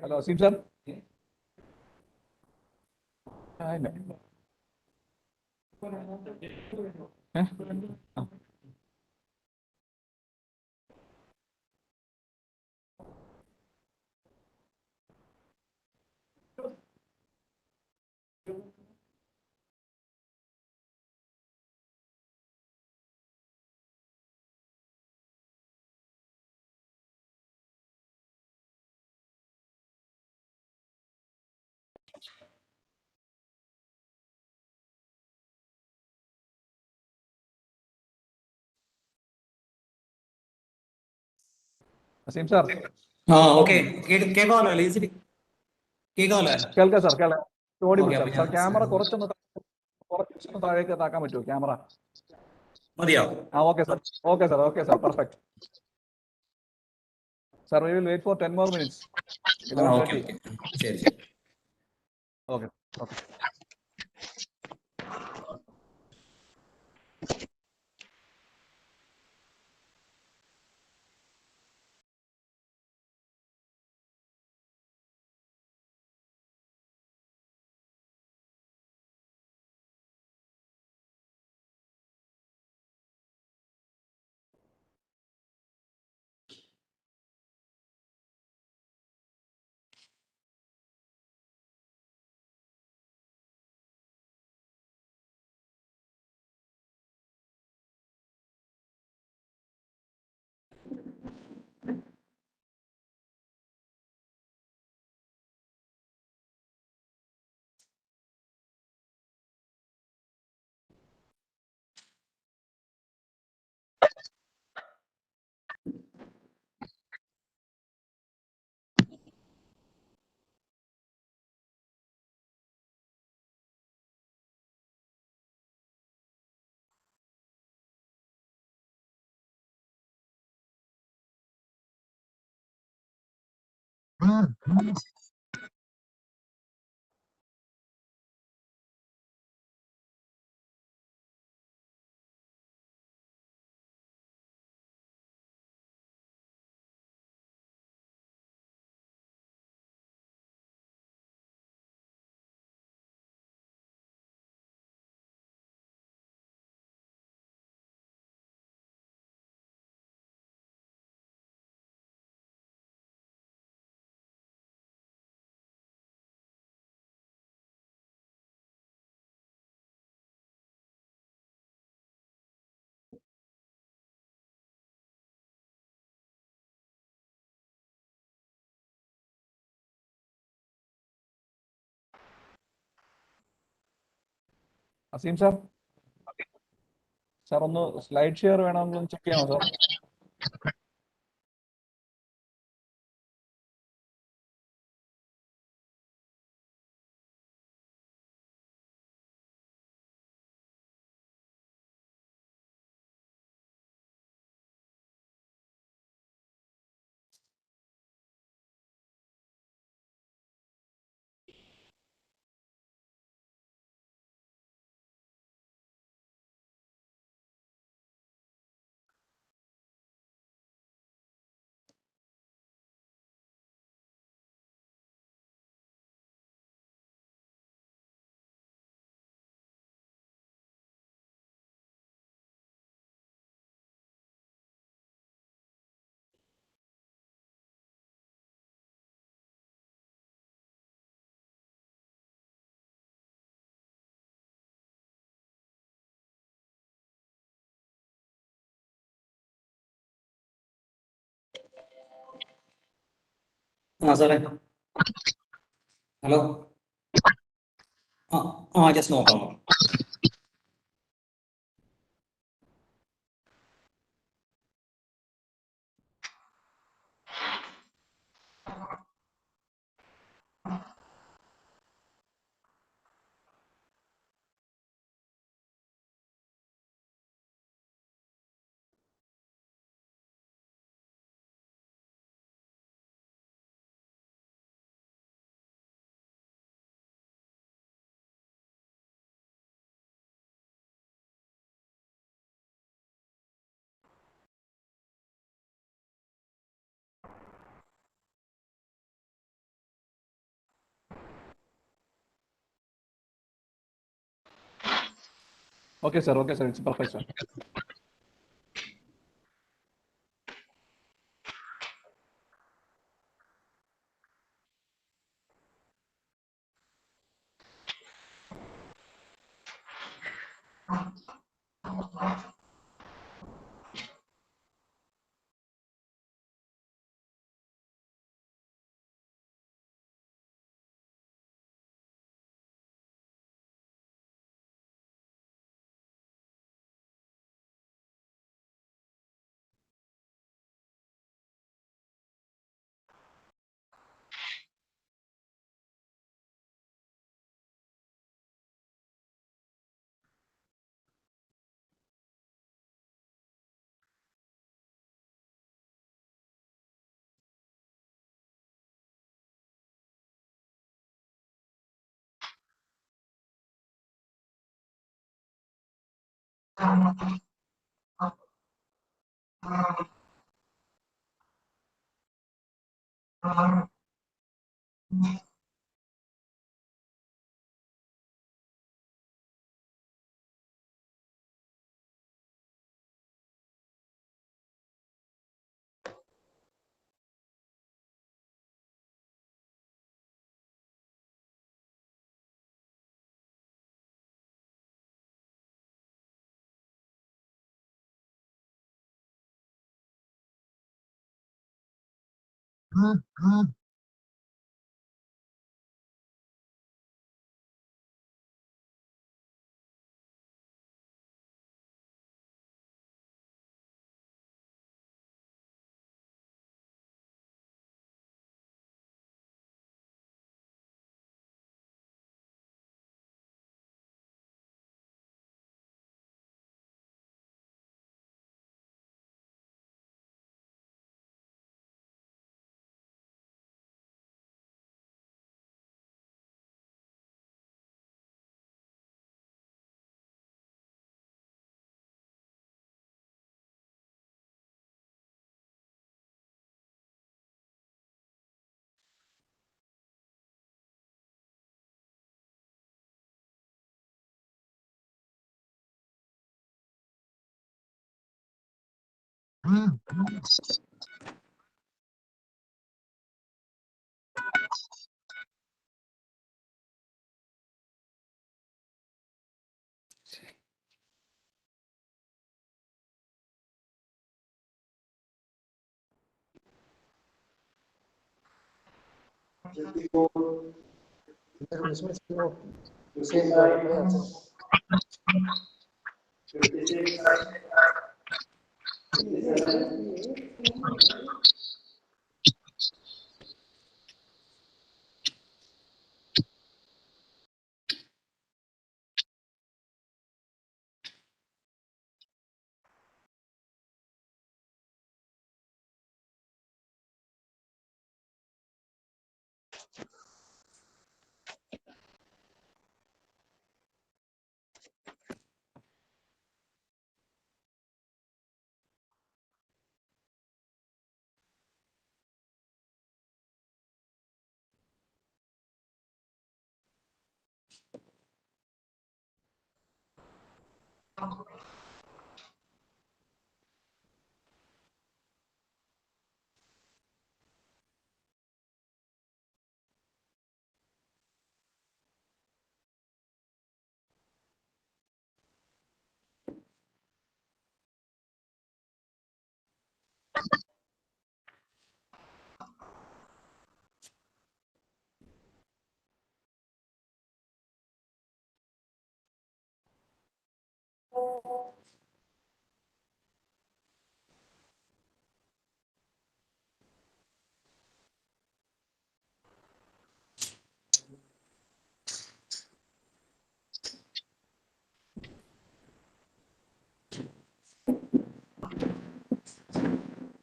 Hello, Azeem sir. Hi, ma'am. Azeem sir. Okay കേൾക്കാമല്ലോ അല്ലേ easily കേൾക്കാമല്ലോ? കേൾക്കാം സാർ, കേൾക്കാം. Audible Okay, sir. അപ്പൊ സാർ ഞാൻ ക്യാമറ കുറച്ചൊന്ന് താഴേക്ക് താക്കാൻ പറ്റുമോ ക്യാമറ? മതിയോ? Okay sir, okay sir, okay sir, perfect. Sir, we will wait for 10 more minutes. Okay ശരി ശരി. Okay, okay. Azeem sir. Sir, ഒന്ന് സ്ലൈഡ് ഷെയർ വേണമെന്ന് ചെക്ക് ചെയ്യാമോ സാർ? സാറേ ഹലോ. ജസ്റ്റ് നോക്കാം. Okay, sir. Okay, sir. It's perfect, sir.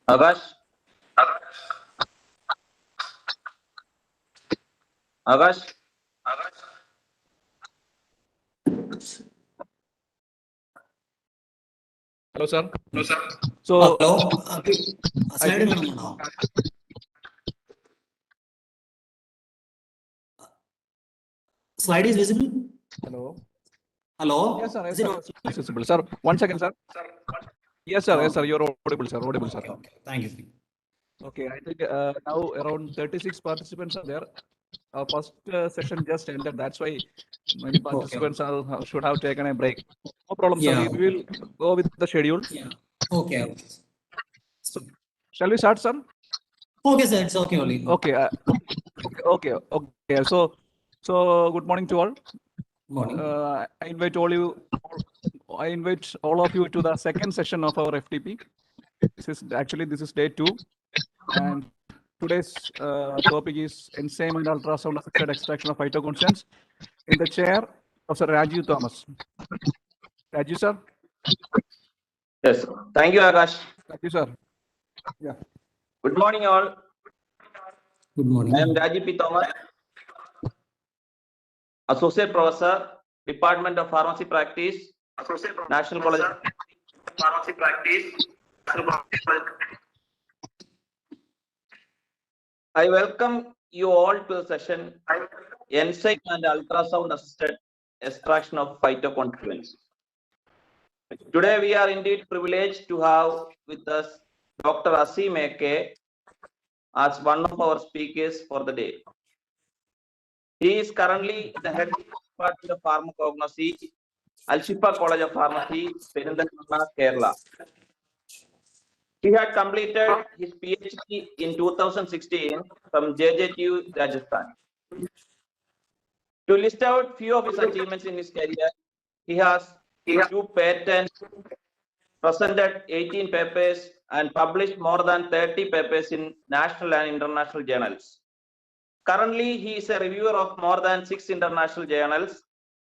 Akash? Akash? Hello, sir. Hello, sir. So, Hello. I Slide think കാണുന്നുണ്ടോ? Slide is visible? hello. Hello? Yes, sir. Yes, Is it sir. It's visible, sir. 1 second, sir. Yes, sir. Yes, sir. You're audible, sir. Audible, sir. Okay. Thank you. Okay, I think now around 36 participants are there. Our first session just ended. That's why many participants should have taken a break. No problem, sir. Yeah. We will go with the schedule. Yeah. Okay. So, shall we start, sir? Okay, sir. It's okay only. Okay. Okay. So good morning to all. Morning. I invite all of you to the second session of our FTP. This is day 2, and today's topic is enzyme and ultrasound assisted extraction of phytoconstituents in the chair of Sir Rajiv Thomas. Rajiv, sir. Yes. Thank you, Akash. Thank you, sir. Yeah. Good morning, all. Good morning. I am Rajiv P. Thomas, Associate Professor, Department of Pharmacy Practice, National College of Pharmacy Practice. I welcome you all to the session Enzyme and Ultrasound Assisted Extraction of Phytoconstituents. Today we are indeed privileged to have with us Dr. Azeem AK as one of our speakers for the day. He is currently the head department of pharmacognosy, Al-Shifa College of Pharmacy, Perinthalmanna, Kerala. He had completed his PhD in 2016 from JJTU, Rajasthan. To list out few of his achievements in his career, he has 2 patents, presented 18 papers, and published more than 30 papers in national and international journals. Currently, he is a reviewer of more than 6 international journals,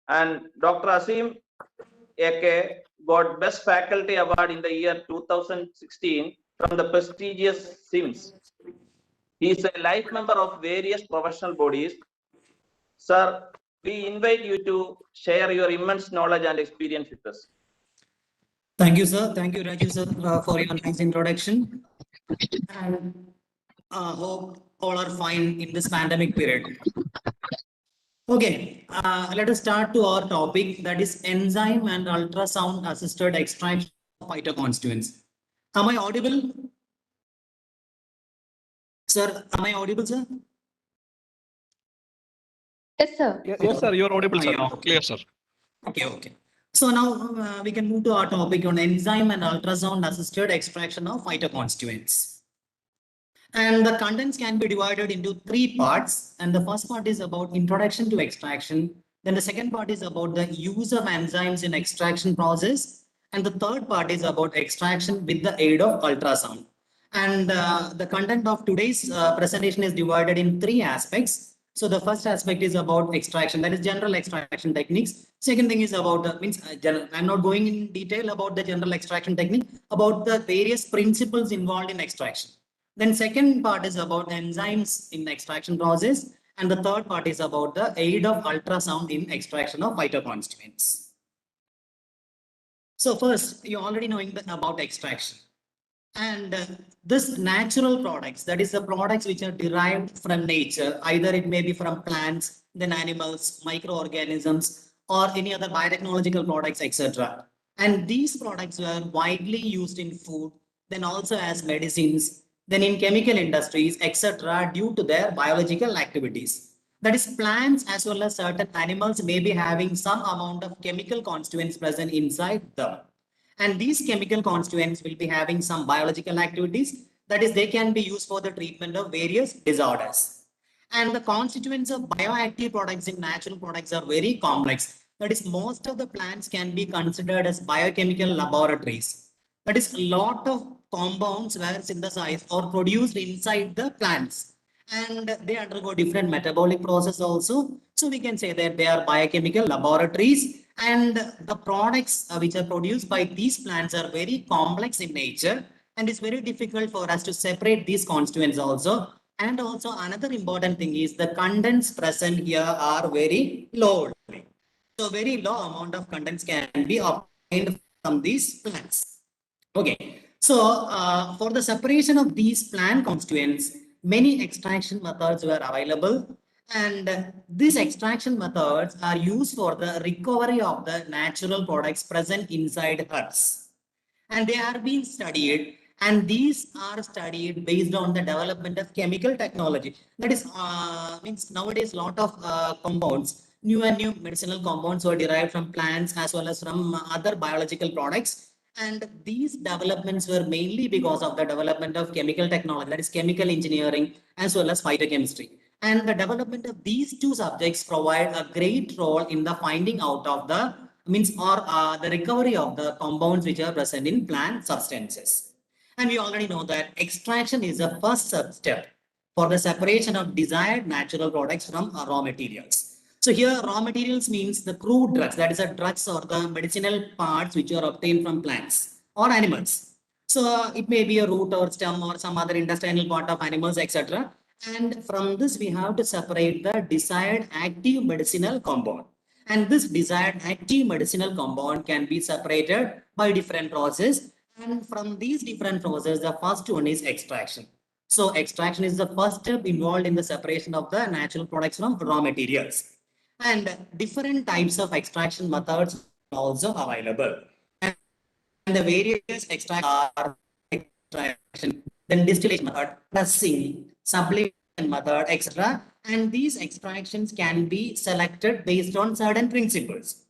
and Dr. Azeem AK got Best Faculty Award in the year 2016 from the prestigious SIMS. He is a life member of various professional bodies. Sir, we invite you to share your immense knowledge and experience with us. Thank you, sir. Thank you, Rajiv, sir, for your nice introduction. And hope all are fine in this pandemic period. Okay, let us start to our topic, that is enzyme and ultrasound assisted extraction of phytoconstituents. Am I audible? Sir, am I audible, sir? Yes, sir. Yes, sir. You're audible, sir. Clear, sir. Okay. So now we can move to our topic on enzyme and ultrasound assisted extraction of phytoconstituents. And the contents can be divided into 3 parts. And the first part is about introduction to extraction. Then the second part is about the use of enzymes in extraction process. And the third part is about extraction with the aid of ultrasound. And the content of today's presentation is divided in 3 aspects. So the first aspect is about extraction, that is general extraction techniques. Second thing is about, I'm not going in detail about the general extraction technique, about the various principles involved in extraction. Then second part is about enzymes in the extraction process. And the third part is about the aid of ultrasound in extraction of phytoconstituents. So first, you're already knowing about extraction. And this natural products, that is the products which are derived from nature, either it may be from plants, then animals, microorganisms, or any other biotechnological products, etc. And these products were widely used in food, then also as medicines, then in chemical industries, etc., due to their biological activities. That is, plants as well as certain animals may be having some amount of chemical constituents present inside them. And these chemical constituents will be having some biological activities. That is, they can be used for the treatment of various disorders. And the constituents of bioactive products in natural products are very complex. That is, most of the plants can be considered as biochemical laboratories. That is, a lot of compounds were synthesized or produced inside the plants, and they undergo different metabolic process also. So we can say that they are biochemical laboratories, and the products which are produced by these plants are very complex in nature, and it's very difficult for us to separate these constituents also. And also another important thing is the contents present here are very low. So very low amount of contents can be obtained from these plants. Okay, so for the separation of these plant constituents, many extraction methods were available, and these extraction methods are used for the recovery of the natural products present inside earths. And they are being studied, and these are studied based on the development of chemical technology. That is, means nowadays lot of compounds, new and new medicinal compounds were derived from plants as well as from other biological products. And these developments were mainly because of the development of chemical technology, that is chemical engineering as well as phytochemistry. And the development of these two subjects provide a great role in the finding out of the the recovery of the compounds which are present in plant substances. And we already know that extraction is the first step for the separation of desired natural products from raw materials. So here raw materials means the crude drugs, that is the drugs or the medicinal parts which are obtained from plants or animals. So it may be a root or stem or some other intestinal part of animals, etc. And from this we have to separate the desired active medicinal compound. And this desired active medicinal compound can be separated by different processes. And from these different processes, the first one is extraction. So extraction is the first step involved in the separation of the natural products from raw materials. And different types of extraction methods are also available. And the various extractions are extraction, then distillation method, pressing, sublimation method, etc. And these extractions can be selected based on certain principles.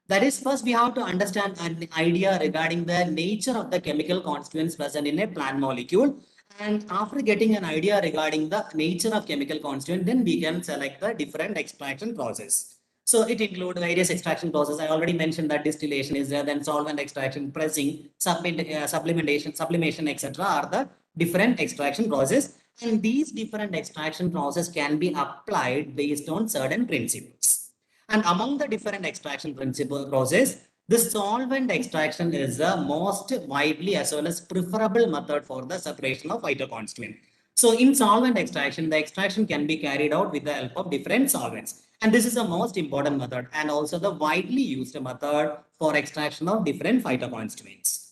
That is, first we have to understand an idea regarding the nature of the chemical constituents present in a plant molecule. And after getting an idea regarding the nature of chemical constituent, then we can select the different extraction process. So it includes various extraction processes. I already mentioned that distillation is there, then solvent extraction, pressing, sublimation, etc. are the different extraction process. And these different extraction process can be applied based on certain principles. And among the different extraction principle process, the solvent extraction is the most widely as well as preferable method for the separation of phytoconstituent. So in solvent extraction, the extraction can be carried out with the help of different solvents. And this is the most important method and also the widely used method for extraction of different phytoconstituents.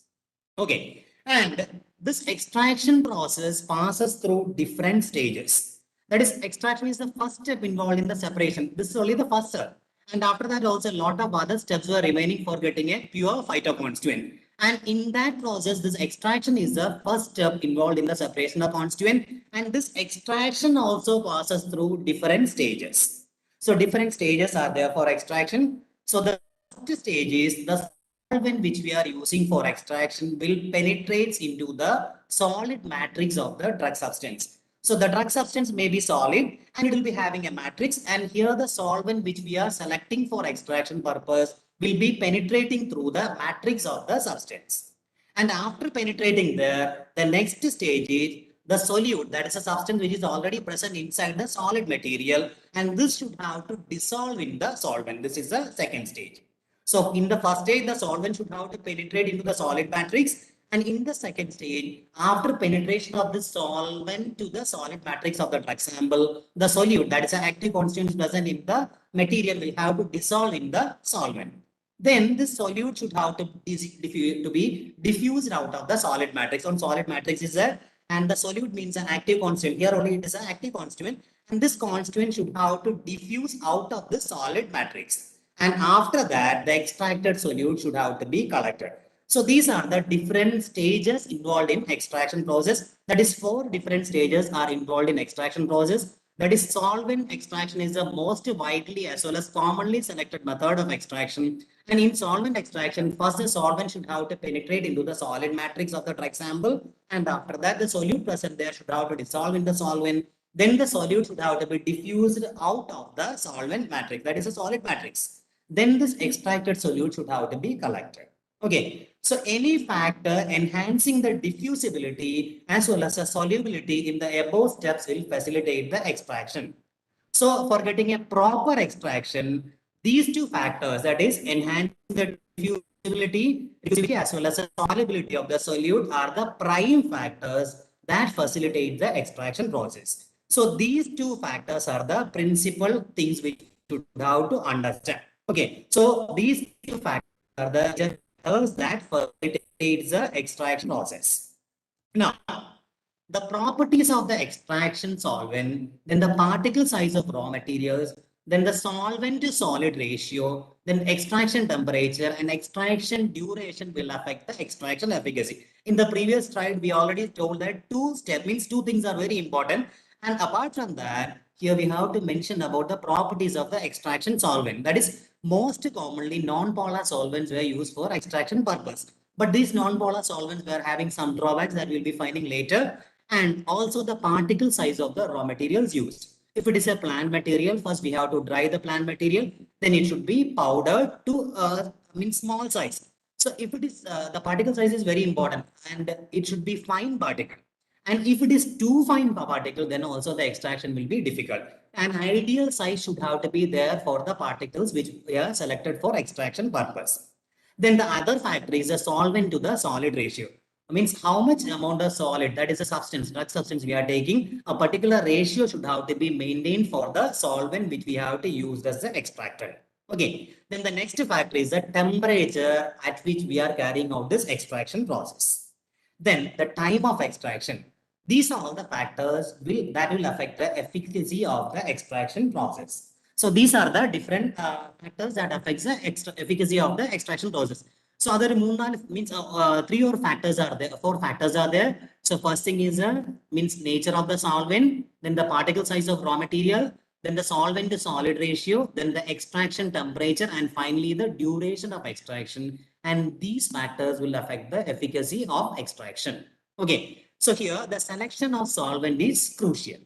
Okay, and this extraction process passes through different stages. That is, extraction is the first step involved in the separation. This is only the first step. And after that, also a lot of other steps were remaining for getting a pure phytoconstituent. And in that process, this extraction is the first step involved in the separation of constituent. And this extraction also passes through different stages. So different stages are there for extraction. So the first stage is the solvent which we are using for extraction will penetrate into the solid matrix of the drug substance. So the drug substance may be solid and it will be having a matrix, and here the solvent which we are selecting for extraction purpose will be penetrating through the matrix of the substance. And after penetrating there, the next stage is the solute, that is a substance which is already present inside the solid material, and this should have to dissolve in the solvent. This is the second stage. So in the first stage, the solvent should have to penetrate into the solid matrix. And in the second stage, after penetration of the solvent to the solid matrix of the drug sample, the solute, that is an active constituent present in the material, will have to dissolve in the solvent. Then this solute should have to be diffused out of the solid matrix. On solid matrix is there, and the solute means an active constituent. Here only it is an active constituent, and this constituent should have to diffuse out of the solid matrix. And after that, the extracted solute should have to be collected. So these are the different stages involved in extraction process. That is, 4 different stages are involved in extraction process. That is, solvent extraction is the most widely as well as commonly selected method of extraction. And in solvent extraction, first the solvent should have to penetrate into the solid matrix of the drug sample. And after that, the solute present there should have to dissolve in the solvent. Then the solute should have to be diffused out of the solvent matrix. That is a solid matrix. then this extracted solute should have to be collected. Okay, so any factor enhancing the diffusibility as well as the solubility in the above steps will facilitate the extraction. So for getting a proper extraction, these two factors, that is enhancing the diffusibility as well as the solubility of the solute, are the prime factors that facilitate the extraction process. So these two factors are the principal things which you should have to understand. Okay, so these two factors are the factors that facilitate the extraction process. Now, the properties of the extraction solvent, then the particle size of raw materials, then the solvent to solid ratio, then extraction temperature and extraction duration will affect the extraction efficacy. In the previous slide, we already told that two things are very important. And apart from that, here we have to mention about the properties of the extraction solvent. That is, most commonly non-polar solvents were used for extraction purpose. But these non-polar solvents were having some drawbacks that we'll be finding later, and also the particle size of the raw materials used. If it is a plant material, first we have to dry the plant material, then it should be powdered to small size. So if it is the particle size is very important, and it should be fine particle. And if it is too fine particle, then also the extraction will be difficult. An ideal size should have to be there for the particles which we are selected for extraction purpose. Then the other factor is the solvent to the solid ratio. Means how much amount of solid, that is a substance, drug substance we are taking, a particular ratio should have to be maintained for the solvent which we have to use as the extractor. Okay, then the next factor is the temperature at which we are carrying out this extraction process. Then the time of extraction. These are all the factors that will affect the efficacy of the extraction process. So these are the different factors that affects the efficacy of the extraction process. So other means three or factors are there, four factors are there. So first thing is means nature of the solvent, then the particle size of raw material, then the solvent to solid ratio, then the extraction temperature, and finally the duration of extraction. And these factors will affect the efficacy of extraction. Okay, so here the selection of solvent is crucial,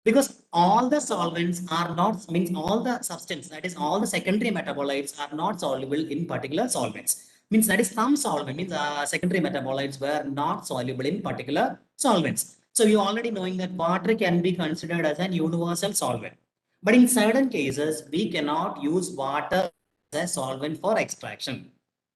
because all the solvents are not, means all the substance, that is all the secondary metabolites are not soluble in particular solvents. Means that is some solvent, means secondary metabolites were not soluble in particular solvents. So you already knowing that water can be considered as an universal solvent. But in certain cases, we cannot use water as a solvent for extraction.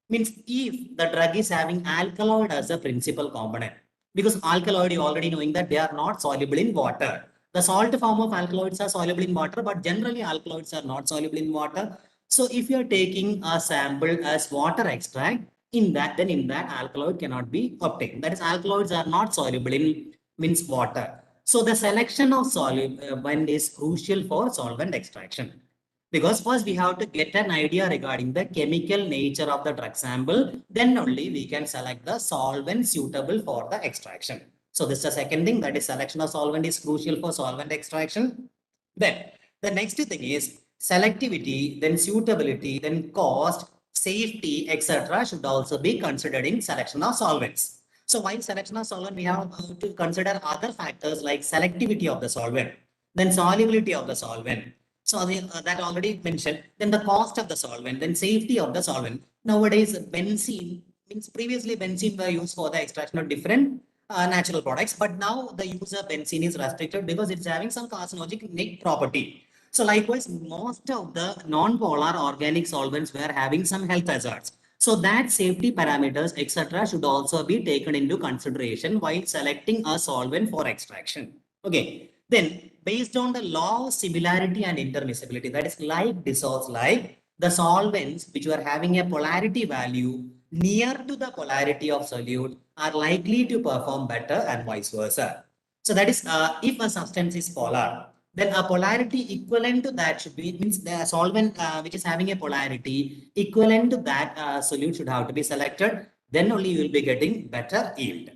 Means if the drug is having alkaloid as a principal component, because alkaloid you already knowing that they are not soluble in water. The salt form of alkaloids are soluble in water, but generally alkaloids are not soluble in water. So if you are taking a sample as water extract, in that alkaloid cannot be obtained. That is, alkaloids are not soluble in means water. So the selection of solvent is crucial for solvent extraction. Because first we have to get an idea regarding the chemical nature of the drug sample, then only we can select the solvent suitable for the extraction. So this is the second thing, that is selection of solvent is crucial for solvent extraction. Then the next thing is selectivity, then suitability, then cost, safety, etc. should also be considered in selection of solvents. So while selection of solvent, we have to consider other factors like selectivity of the solvent, then solubility of the solvent. So that already mentioned. Then the cost of the solvent, then safety of the solvent. Nowadays, benzene, means previously benzene were used for the extraction of different natural products, but now the use of benzene is restricted because it's having some carcinogenic property. So likewise, most of the non-polar organic solvents were having some health hazards. So that safety parameters, etc., should also be taken into consideration while selecting a solvent for extraction. Okay. Then, based on the law of similarity and intermiscibility, that is like dissolves like, the solvents which are having a polarity value near to the polarity of solute are likely to perform better and vice versa. So that is if a substance is polar, then a polarity equivalent to that should be, means the solvent which is having a polarity equivalent to that solute should have to be selected. Then only you will be getting better yield.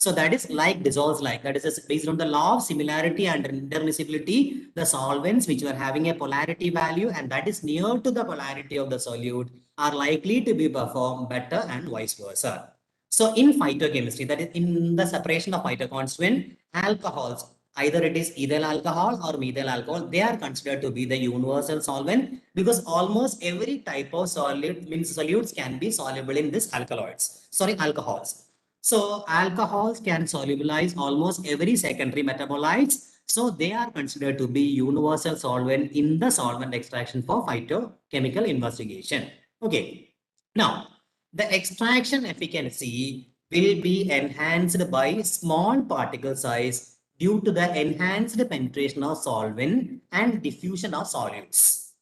So that is like dissolves like, that is based on the law of similarity and intermiscibility, the solvents which are having a polarity value and that is near to the polarity of the solute are likely to be performed better and vice versa. So in phytochemistry, that is in the separation of phytoconstituent, alcohols either it is ethyl alcohol or methyl alcohol, they are considered to be the universal solvent because almost every type of solute means solutes can be soluble in this alcohols. So alcohols can solubilize almost every secondary metabolites. So they are considered to be universal solvent in the solvent extraction for phytochemical investigation. Okay. Now, the extraction efficiency will be enhanced by small particle size due to the enhanced penetration of solvent and diffusion of solids.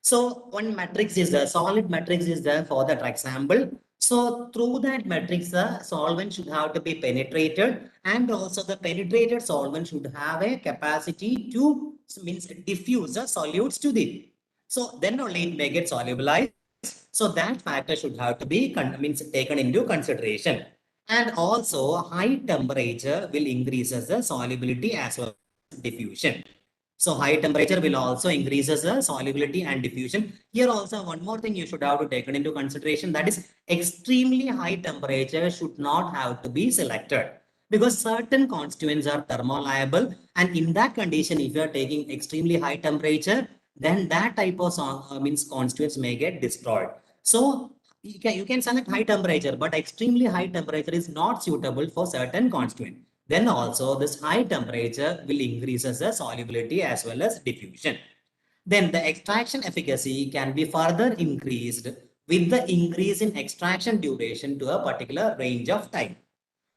So one matrix is there, solid matrix is there for the drug sample. So through that matrix, the solvent should have to be penetrated, and also the penetrated solvent should have a capacity to means diffuse the solutes to the. So then only it may get solubilized. So that factor should have to be means taken into consideration. And also high temperature will increases the solubility as well as diffusion. So high temperature will also increases the solubility and diffusion. Here also one more thing you should have to take into consideration, that is extremely high temperature should not have to be selected because certain constituents are thermoliable, and in that condition if you are taking extremely high temperature, then that type of means constituents may get destroyed. So you can select high temperature, but extremely high temperature is not suitable for certain constituent. Then also this high temperature will increases the solubility as well as diffusion. Then the extraction efficacy can be further increased with the increase in extraction duration to a particular range of time.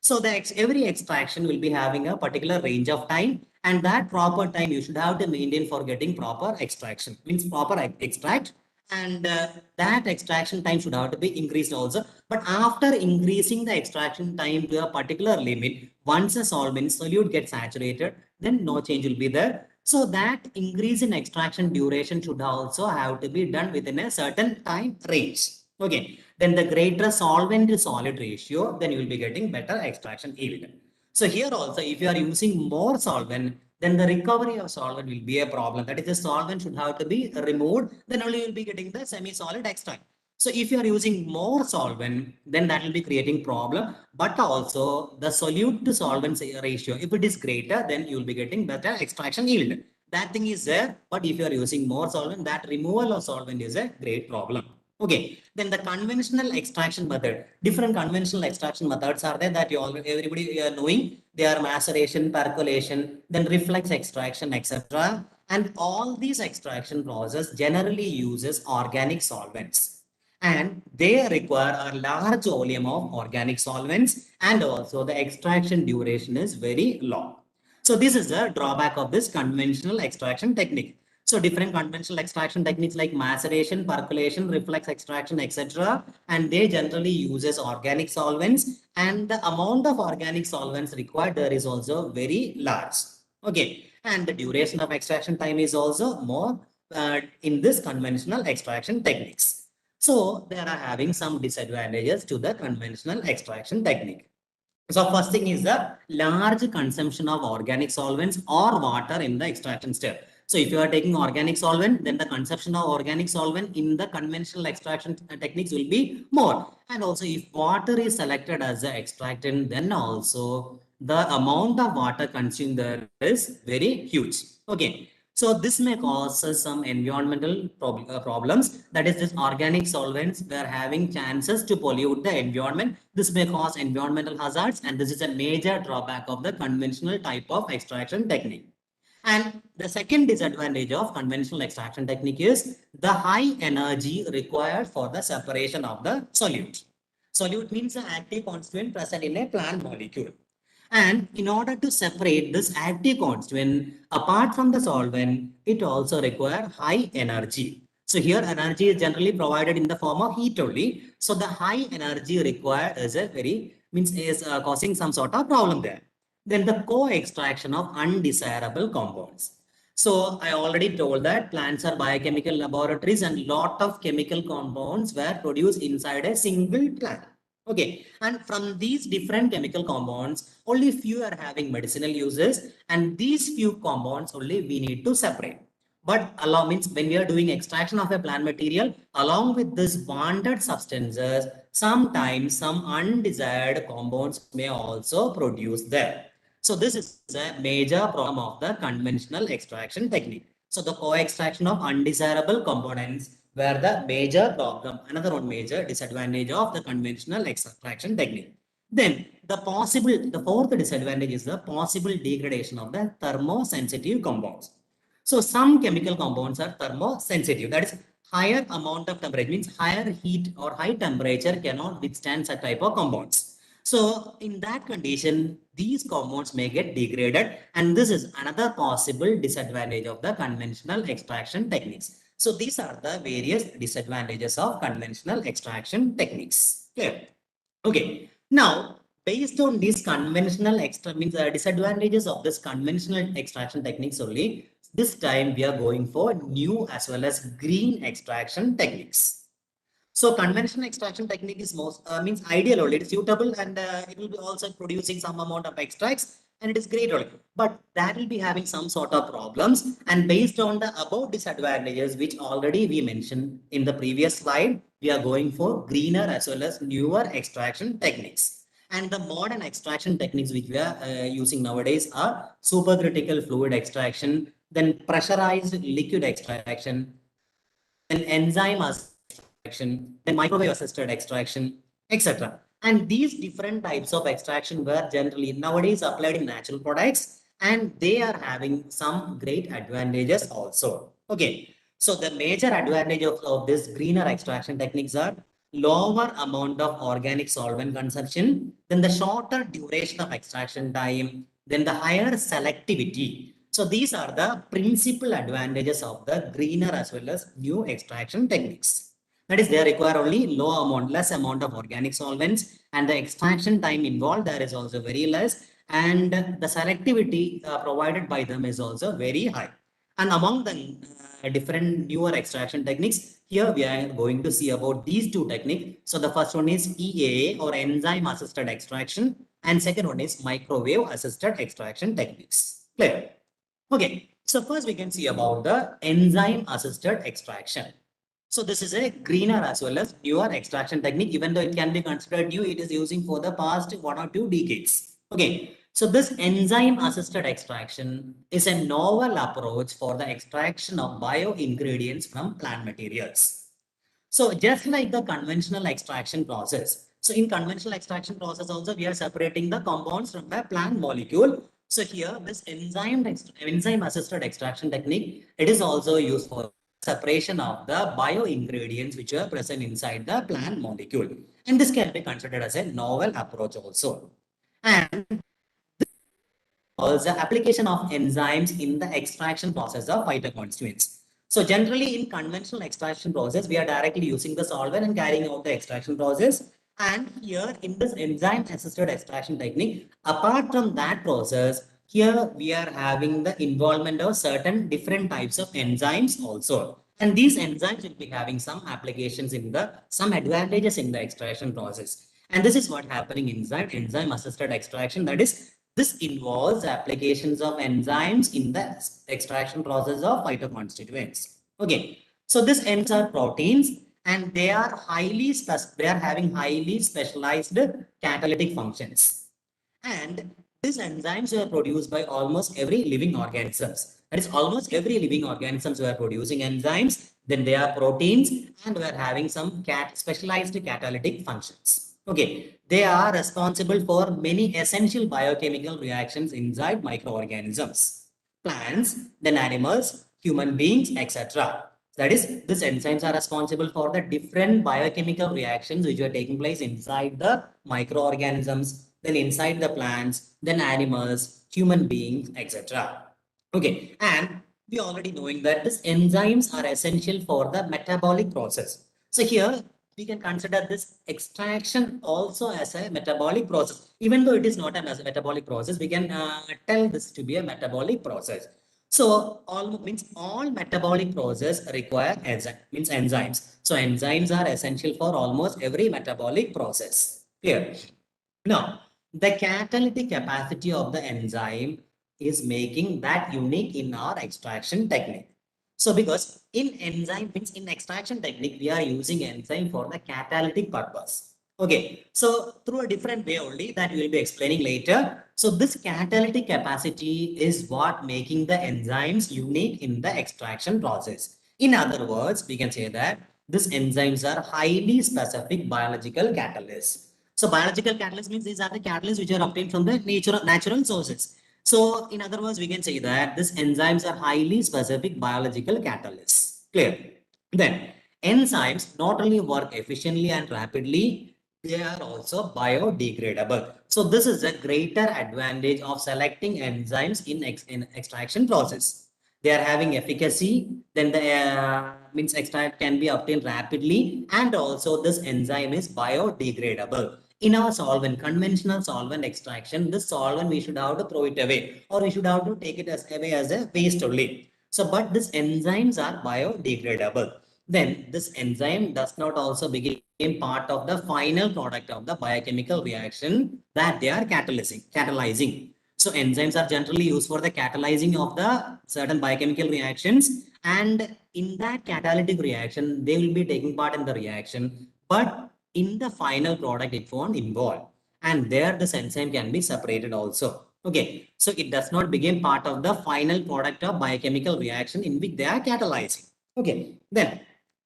So every extraction will be having a particular range of time, and that proper time you should have to maintain for getting proper extraction, means proper extract, and that extraction time should have to be increased also. But after increasing the extraction time to a particular limit, once a solvent solute gets saturated, then no change will be there. So that increase in extraction duration should also have to be done within a certain time range. Okay, then the greater solvent to solid ratio, then you will be getting better extraction yield. So here also, if you are using more solvent, then the recovery of solvent will be a problem. That is, the solvent should have to be removed, then only you will be getting the semi-solid extract. So if you are using more solvent, then that will be creating problem. But also the solute to solvent ratio, if it is greater, then you will be getting better extraction yield. That thing is there, but if you are using more solvent, that removal of solvent is a great problem. Okay, then the conventional extraction method, different conventional extraction methods are there that you all everybody are knowing. They are maceration, percolation, then reflex extraction, etc. And all these extraction process generally uses organic solvents, and they require a large volume of organic solvents, and also the extraction duration is very long. So this is the drawback of this conventional extraction technique. So different conventional extraction techniques like maceration, percolation, reflex extraction, etc. And they generally uses organic solvents, and the amount of organic solvents required there is also very large. Okay, and the duration of extraction time is also more in this conventional extraction techniques. So there are having some disadvantages to the conventional extraction technique. So first thing is the large consumption of organic solvents or water in the extraction step. So if you are taking organic solvent, then the consumption of organic solvent in the conventional extraction techniques will be more. And also if water is selected as the extractant, then also the amount of water consumed there is very huge. Okay. So this may cause some environmental problems. That is, this organic solvents were having chances to pollute the environment. This may cause environmental hazards, and this is a major drawback of the conventional type of extraction technique. And the second disadvantage of conventional extraction technique is the high energy required for the separation of the solute. Solute means the active constituent present in a plant molecule. And in order to separate this active constituent apart from the solvent, it also requires high energy. So here energy is generally provided in the form of heat only. So the high energy required is causing some sort of problem there. Then the co-extraction of undesirable compounds. So I already told that plants are biochemical laboratories, and lot of chemical compounds were produced inside a single plant. Okay, and from these different chemical compounds, only few are having medicinal uses, and these few compounds only we need to separate. But allow means when we are doing extraction of a plant material, along with this bonded substances, sometimes some undesired compounds may also produce there. So this is a major problem of the conventional extraction technique. So the co-extraction of undesirable components were the major problem, another one major disadvantage of the conventional extraction technique. Then the fourth disadvantage is the possible degradation of the thermosensitive compounds. So some chemical compounds are thermosensitive. That is, higher amount of temperature means higher heat or high temperature cannot withstand such type of compounds. So in that condition, these compounds may get degraded, and this is another possible disadvantage of the conventional extraction techniques. So these are the various disadvantages of conventional extraction techniques. Clear? Okay. Now, based on these conventional disadvantages of this conventional extraction techniques only, this time we are going for new as well as green extraction techniques. So conventional extraction technique is most means ideal only. It is suitable, and it will be also producing some amount of extracts, and it is great only. But that will be having some sort of problems. And based on the above disadvantages, which already we mentioned in the previous slide, we are going for greener as well as newer extraction techniques. And the modern extraction techniques which we are using nowadays are supercritical fluid extraction, then pressurized liquid extraction, then enzyme extraction, then microwave assisted extraction, etc. And these different types of extraction were generally nowadays applied in natural products, and they are having some great advantages also. Okay, so the major advantage of this greener extraction techniques are lower amount of organic solvent consumption, then the shorter duration of extraction time, then the higher selectivity. So these are the principal advantages of the greener as well as new extraction techniques. That is, they require only less amount of organic solvents, and the extraction time involved there is also very less, and the selectivity provided by them is also very high. And among the different newer extraction techniques, here we are going to see about these two techniques. So the first one is EAA or enzyme assisted extraction, and second one is microwave assisted extraction techniques. Clear? Okay, so first we can see about the enzyme assisted extraction. So this is a greener as well as newer extraction technique. Even though it can be considered new, it is using for the past 1 or 2 decades. Okay, so this enzyme assisted extraction is a novel approach for the extraction of bio ingredients from plant materials. So just like the conventional extraction process. So in conventional extraction process also, we are separating the compounds from the plant molecule. So here this enzyme assisted extraction technique, it is also used for separation of the bio ingredients which are present inside the plant molecule. And this can be considered as a novel approach also. And also application of enzymes in the extraction process of phytoconstituents. So generally in conventional extraction process, we are directly using the solvent and carrying out the extraction process. And here in this enzyme assisted extraction technique, apart from that process, here we are having the involvement of certain different types of enzymes also. And these enzymes will be having some applications in some advantages in the extraction process. And this is what happening inside enzyme assisted extraction. That is, this involves applications of enzymes in the extraction process of phytoconstituents. Okay, so these enzymes are proteins, and they are having highly specialized catalytic functions. And these enzymes were produced by almost every living organisms. That is, almost every living organisms were producing enzymes. Then they are proteins, and were having some specialized catalytic functions. Okay, they are responsible for many essential biochemical reactions inside microorganisms, plants, then animals, human beings, etc. That is, these enzymes are responsible for the different biochemical reactions which are taking place inside the microorganisms, then inside the plants, then animals, human beings, etc. Okay, and we already knowing that these enzymes are essential for the metabolic process. So here we can consider this extraction also as a metabolic process. Even though it is not as a metabolic process, we can tell this to be a metabolic process. So all metabolic process require enzymes. So enzymes are essential for almost every metabolic process. Clear? Now, the catalytic capacity of the enzyme is making that unique in our extraction technique. So because in extraction technique, we are using enzyme for the catalytic purpose. Okay, so through a different way only that we will be explaining later. So this catalytic capacity is what making the enzymes unique in the extraction process. In other words, we can say that these enzymes are highly specific biological catalysts. So biological catalysts means these are the catalysts which are obtained from the natural sources. So in other words, we can say that these enzymes are highly specific biological catalysts. Clear? Then enzymes not only work efficiently and rapidly, they are also biodegradable. So this is a greater advantage of selecting enzymes in extraction process. They are having efficacy, then the means extract can be obtained rapidly, and also this enzyme is biodegradable. In our solvent, conventional solvent extraction, this solvent we should have to throw it away, or we should have to take it as away as a waste only. So, but these enzymes are biodegradable. Then this enzyme does not also become part of the final product of the biochemical reaction that they are catalyzing. So enzymes are generally used for the catalyzing of the certain biochemical reactions, and in that catalytic reaction, they will be taking part in the reaction, but in the final product, it won't involve. And there this enzyme can be separated also. Okay, so it does not become part of the final product of biochemical reaction in which they are catalyzing. Okay, then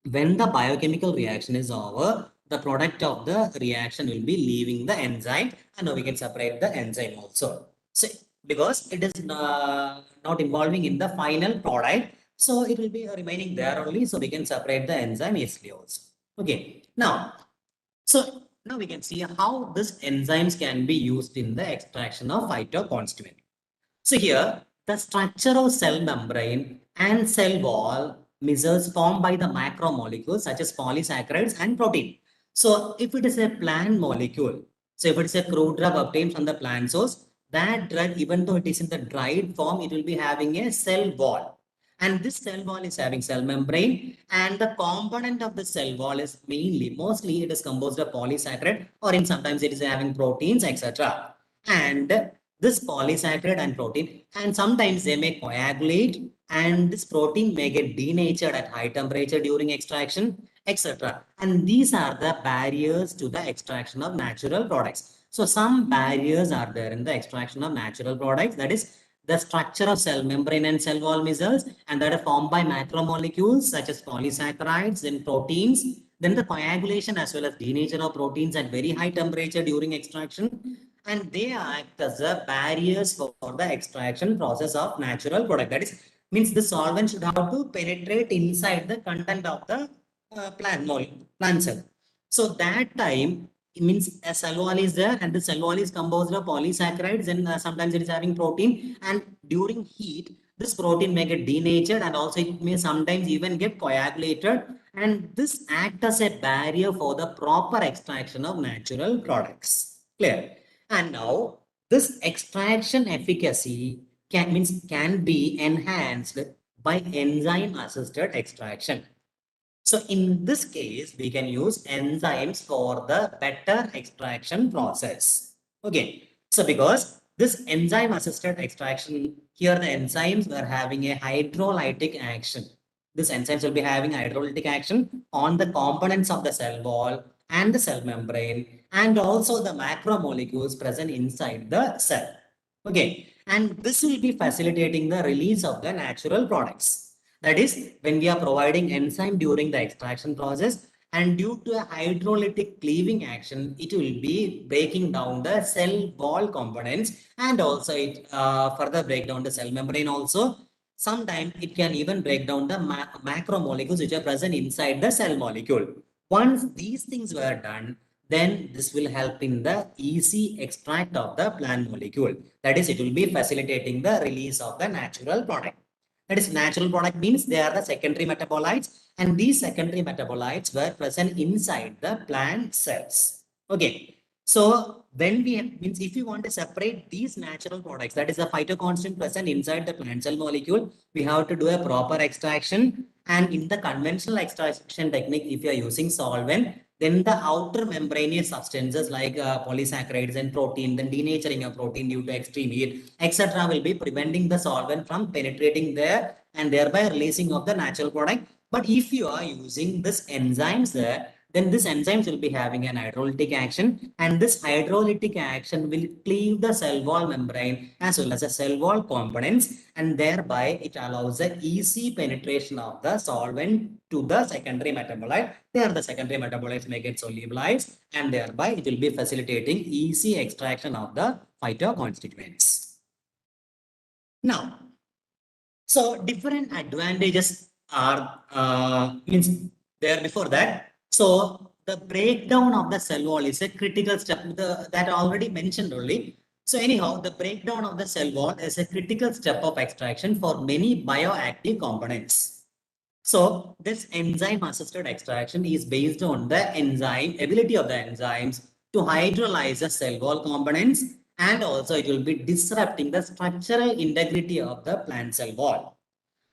when the biochemical reaction is over, the product of the reaction will be leaving the enzyme, and now we can separate the enzyme also. So because it is not involving in the final product, so it will be remaining there only, so we can separate the enzyme easily also. Okay, so now we can see how these enzymes can be used in the extraction of phytoconstituent. So here, the structure of cell membrane and cell wall measures formed by the macromolecules such as polysaccharides and protein. So if it is a plant molecule, so if it is a crude drug obtained from the plant source, that drug, even though it is in the dried form, it will be having a cell wall. And this cell wall is having cell membrane, and the component of the cell wall is mostly it is composed of polysaccharide, or in sometimes it is having proteins, etc. And this polysaccharide and protein, and sometimes they may coagulate, and this protein may get denatured at high temperature during extraction, etc. And these are the barriers to the extraction of natural products. So some barriers are there in the extraction of natural products, that is the structure of cell membrane and cell wall meshes, and that are formed by macromolecules such as polysaccharides and proteins. Then the coagulation as well as denature of proteins at very high temperature during extraction, and they act as a barriers for the extraction process of natural product. That is means the solvent should have to penetrate inside the content of the plant cell. So that time it means a cell wall is there, and the cell wall is composed of polysaccharides, and sometimes it is having protein, and during heat this protein may get denatured, and also it may sometimes even get coagulated, and this act as a barrier for the proper extraction of natural products. Clear? And now this extraction efficacy can be enhanced by enzyme assisted extraction. So in this case, we can use enzymes for the better extraction process. Okay. So because this enzyme assisted extraction, here the enzymes are having a hydrolytic action. This enzymes will be having hydrolytic action on the components of the cell wall and the cell membrane, and also the macromolecules present inside the cell. Okay. And this will be facilitating the release of the natural products. That is, when we are providing enzyme during the extraction process, and due to a hydrolytic cleaving action, it will be breaking down the cell wall components, and also it further break down the cell membrane also. Sometimes it can even break down the macromolecules which are present inside the cell molecule. Once these things were done, then this will help in the easy extract of the plant molecule. That is, it will be facilitating the release of the natural product. That is, natural product means they are the secondary metabolites, and these secondary metabolites were present inside the plant cells. Okay. So when means if you want to separate these natural products, that is the phytoconstituent present inside the plant cell molecule, we have to do a proper extraction. And in the conventional extraction technique, if you are using solvent, then the outer membranous substances like polysaccharides and protein, then denaturing of protein due to extreme heat, etc., will be preventing the solvent from penetrating there and thereby releasing of the natural product. But if you are using this enzymes there, then this enzymes will be having an hydrolytic action, and this hydrolytic action will cleave the cell wall membrane as well as the cell wall components, and thereby it allows the easy penetration of the solvent to the secondary metabolite. There the secondary metabolites may get solubilized, and thereby it will be facilitating easy extraction of the phytoconstituents. Now, so different advantages are means there before that. So the breakdown of the cell wall is a critical step that I already mentioned only. So anyhow, the breakdown of the cell wall is a critical step of extraction for many bioactive components. So this enzyme assisted extraction is based on the enzyme ability of the enzymes to hydrolyze the cell wall components, and also it will be disrupting the structural integrity of the plant cell wall.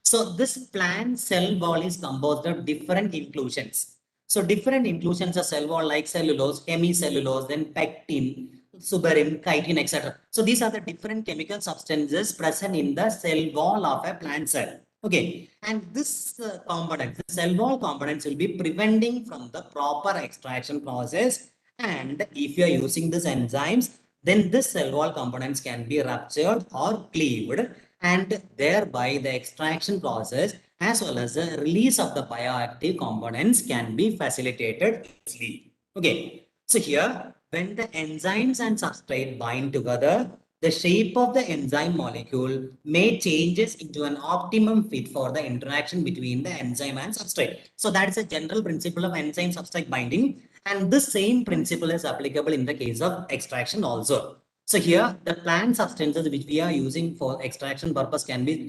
So this plant cell wall is composed of different inclusions. So different inclusions of cell wall like cellulose, hemicellulose, then pectin, suberin, chitin, etc. So these are the different chemical substances present in the cell wall of a plant cell. Okay, and this component, the cell wall components will be preventing from the proper extraction process. And if you are using these enzymes, then this cell wall components can be ruptured or cleaved, and thereby the extraction process as well as the release of the bioactive components can be facilitated easily. Okay, so here when the enzymes and substrate bind together, the shape of the enzyme molecule may changes into an optimum fit for the interaction between the enzyme and substrate. So that is a general principle of enzyme substrate binding, and this same principle is applicable in the case of extraction also. So here the plant substances which we are using for extraction purpose can be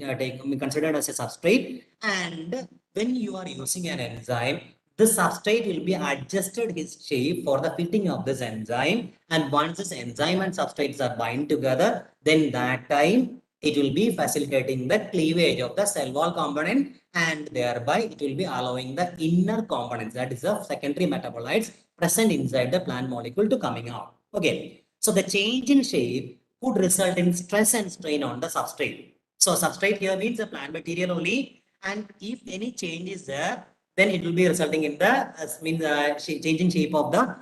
considered as a substrate, and when you are using an enzyme, the substrate will be adjusted its shape for the fitting of this enzyme, and once this enzyme and substrates are bind together, then that time it will be facilitating the cleavage of the cell wall component, and thereby it will be allowing the inner components, that is the secondary metabolites present inside the plant molecule, to coming out. Okay, so the change in shape could result in stress and strain on the substrate. So substrate here means the plant material only, and if any change is there, then it will be resulting in the change in shape of the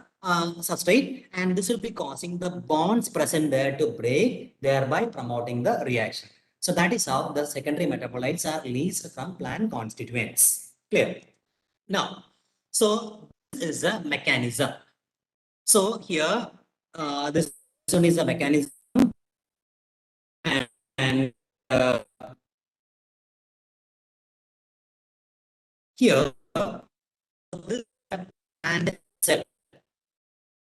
substrate, and this will be causing the bonds present there to break, thereby promoting the reaction. So that is how the secondary metabolites are released from plant constituents. Clear? Now, so this is a mechanism. So here, this one is a mechanism, and here this and cell.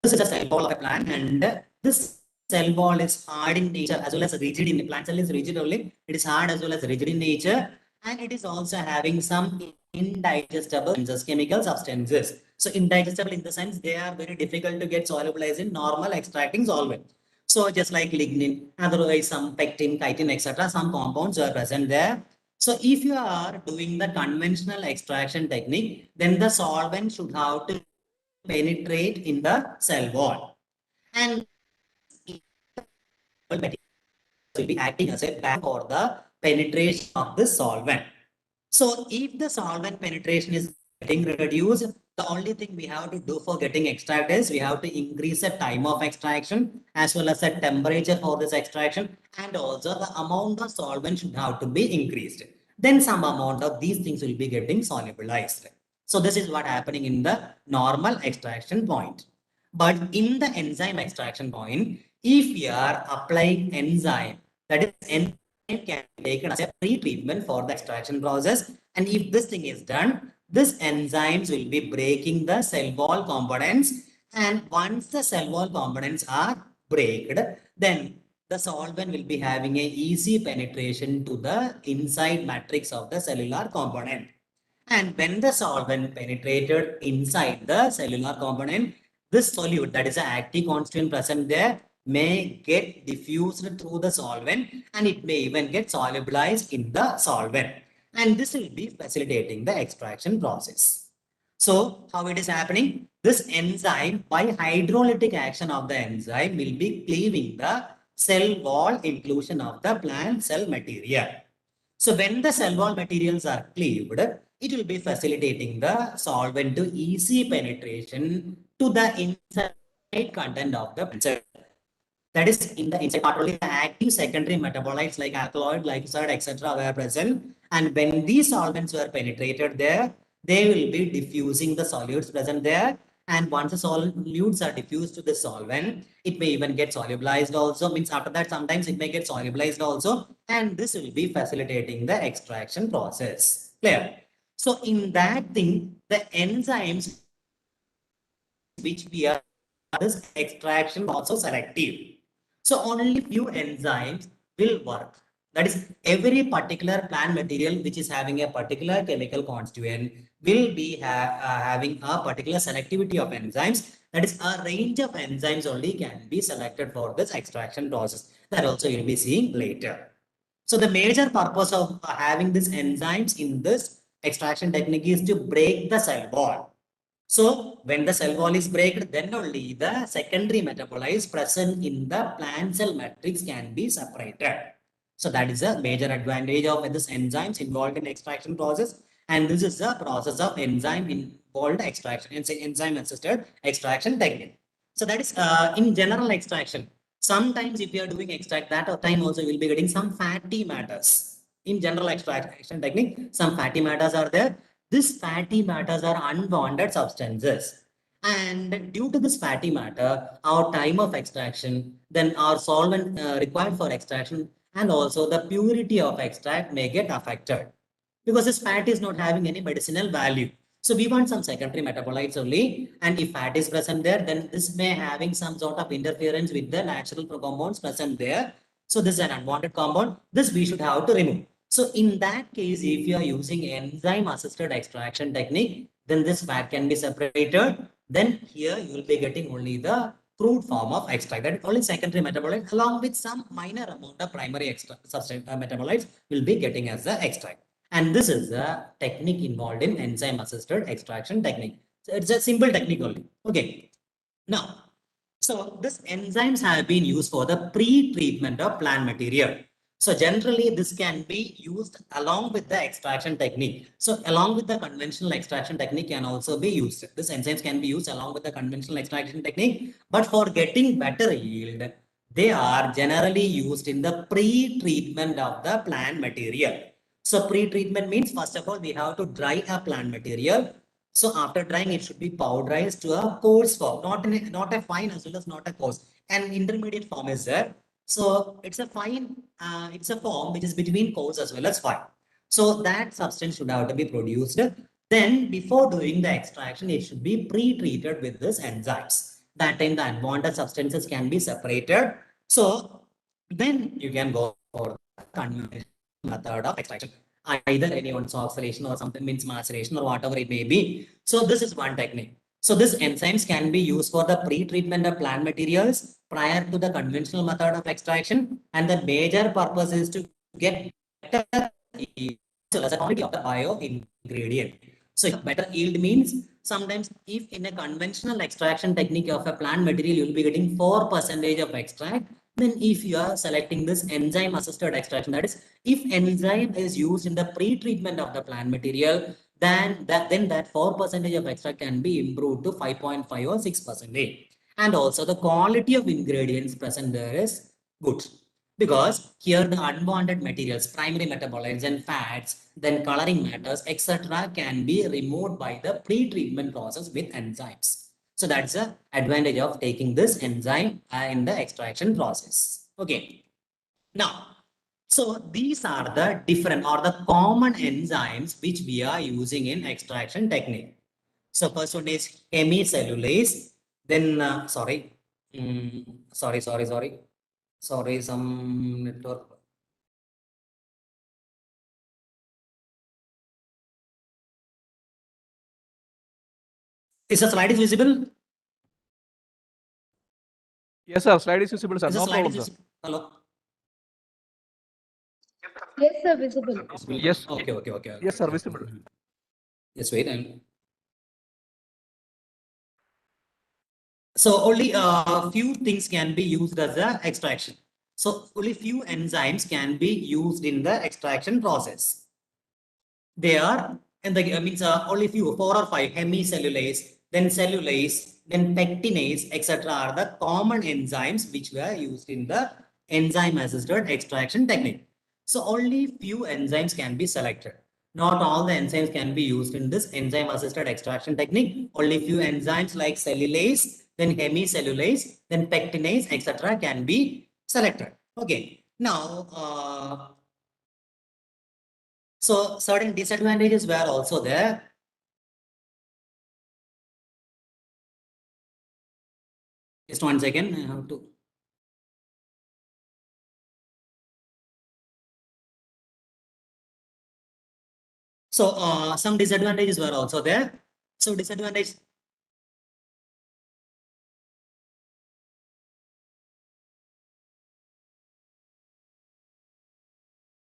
This is a cell wall of a plant, and this cell wall is hard in nature as well as rigid in the plant cell is rigid only. It is hard as well as rigid in nature, and it is also having some indigestible chemical substances. So indigestible in the sense they are very difficult to get solubilized in normal extracting solvent. So just like lignin, otherwise some pectin, chitin, etc., some compounds are present there. So if you are doing the conventional extraction technique, then the solvent should have to penetrate in the cell wall, and will be acting as a bag for the penetration of the solvent. So if the solvent penetration is getting reduced, the only thing we have to do for getting extract is we have to increase the time of extraction as well as the temperature for this extraction, and also the amount of solvent should have to be increased. Then some amount of these things will be getting solubilized. So this is what happening in the normal extraction point. But in the enzyme extraction point, if we are applying enzyme, that is enzyme can be taken as a pre-treatment for the extraction process. And if this thing is done, this enzymes will be breaking the cell wall components. And once the cell wall components are breaked, then the solvent will be having a easy penetration to the inside matrix of the cellular component. And when the solvent penetrated inside the cellular component, this solute, that is the active constituent present there, may get diffused through the solvent, and it may even get solubilized in the solvent. And this will be facilitating the extraction process. So how it is happening? This enzyme, by hydrolytic action of the enzyme, will be cleaving the cell wall inclusion of the plant cell material. So when the cell wall materials are cleaved, it will be facilitating the solvent to easy penetration to the inside content of the cell. That is, in the inside part only the active secondary metabolites like alkaloid, glycoside, etc. were present. And when these solvents were penetrated there, they will be diffusing the solutes present there. And once the solutes are diffused to the solvent, it may even get solubilized also. Means after that, sometimes it may get solubilized also. And this will be facilitating the extraction process. Clear? So in that thing, the enzymes which we are this extraction also selective. So only few enzymes will work. That is, every particular plant material which is having a particular chemical constituent will be having a particular selectivity of enzymes. That is, a range of enzymes only can be selected for this extraction process. That also you'll be seeing later. So the major purpose of having these enzymes in this extraction technique is to break the cell wall. So when the cell wall is breaked, then only the secondary metabolites present in the plant cell matrix can be separated. So that is a major advantage of this enzymes involved in extraction process. And this is the process of enzyme involved extraction, enzyme assisted extraction technique. So that is in general extraction. Sometimes if you are doing extract, that time also you will be getting some fatty matters. In general extraction technique, some fatty matters are there. These fatty matters are unwanted substances. And due to this fatty matter, our time of extraction, then our solvent required for extraction, and also the purity of extract may get affected. Because this fat is not having any medicinal value. So we want some secondary metabolites only. And if fat is present there, then this may having some sort of interference with the natural compounds present there. So this is an unwanted compound. This we should have to remove. So in that case, if you are using enzyme assisted extraction technique, then this fat can be separated. Then here you will be getting only the crude form of extract, that only secondary metabolites along with some minor amount of primary substance metabolites will be getting as the extract. And this is the technique involved in enzyme assisted extraction technique. So it's a simple technique only. Okay. Now, so these enzymes have been used for the pre-treatment of plant material. So generally this can be used along with the extraction technique. So along with the conventional extraction technique can also be used. These enzymes can be used along with the conventional extraction technique, but for getting better yield, they are generally used in the pre-treatment of the plant material. So pre-treatment means, first of all, we have to dry a plant material. So after drying, it should be powderized to a coarse form, not a fine as well as not a coarse. An intermediate form is there. So it's a fine, it's a form which is between coarse as well as fine. So that substance should have to be produced. Then before doing the extraction, it should be pre-treated with these enzymes. That time the unwanted substances can be separated. So then you can go for the conventional method of extraction. Either anyone's oxidation or something means maceration or whatever it may be. So this is one technique. So these enzymes can be used for the pre-treatment of plant materials prior to the conventional method of extraction. And the major purpose is to get better yield as a quantity of the bio ingredient. So better yield means sometimes if in a conventional extraction technique of a plant material, you will be getting 4% of extract. Then if you are selecting this enzyme assisted extraction, that is, if enzyme is used in the pre-treatment of the plant material, then that 4% of extract can be improved to 5.5 or 6%. And also the quality of ingredients present there is good. Because here the unwanted materials, primary metabolites and fats, then coloring matters, etc. can be removed by the pre-treatment process with enzymes. So that's the advantage of taking this enzyme in the extraction process. Okay. Now, so these are the different or the common enzymes which we are using in extraction technique. So first one is hemicellulase. Then, sorry, some network. Is the slide is visible? Yes, sir. Slide is visible, sir. Is the No slide problem, is sir. Hello. Yes, sir, visible. Yes. Okay. Yes, sir. Visible. Just wait. So only a few things can be used as the extraction. So only few enzymes can be used in the extraction process. They are and the means only few 4 or 5 hemicellulase, then cellulase, then pectinase, etc. are the common enzymes which were used in the enzyme assisted extraction technique. So only few enzymes can be selected. Not all the enzymes can be used in this enzyme assisted extraction technique. Only few enzymes like cellulase, then hemicellulase, then pectinase, etc. can be selected. Okay. Now, so certain disadvantages were also there. Just 1 second, I have to. So some disadvantages were also there. So disadvantage.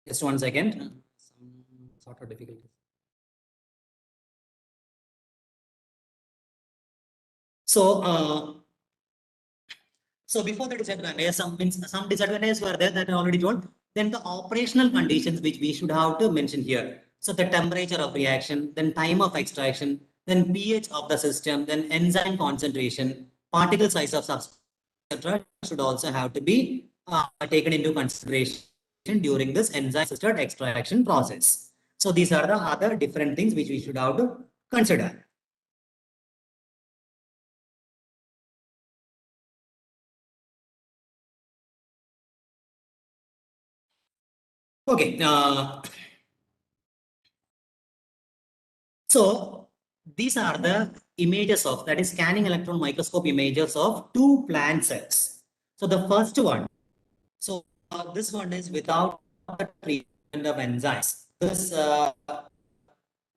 Just 1 second. Some sort of difficulty. So so before the disadvantages, some disadvantages were there that I already told. Then the operational conditions which we should have to mention here. So the temperature of reaction, then time of extraction, then pH of the system, then enzyme concentration, particle size of substance, etc. should also have to be taken into consideration during this enzyme assisted extraction process. So these are the other different things which we should have to consider. Okay. So these are the images of, that is scanning electron microscope images of 2 plant cells. So the first one, so this one is without the treatment of enzymes. This is a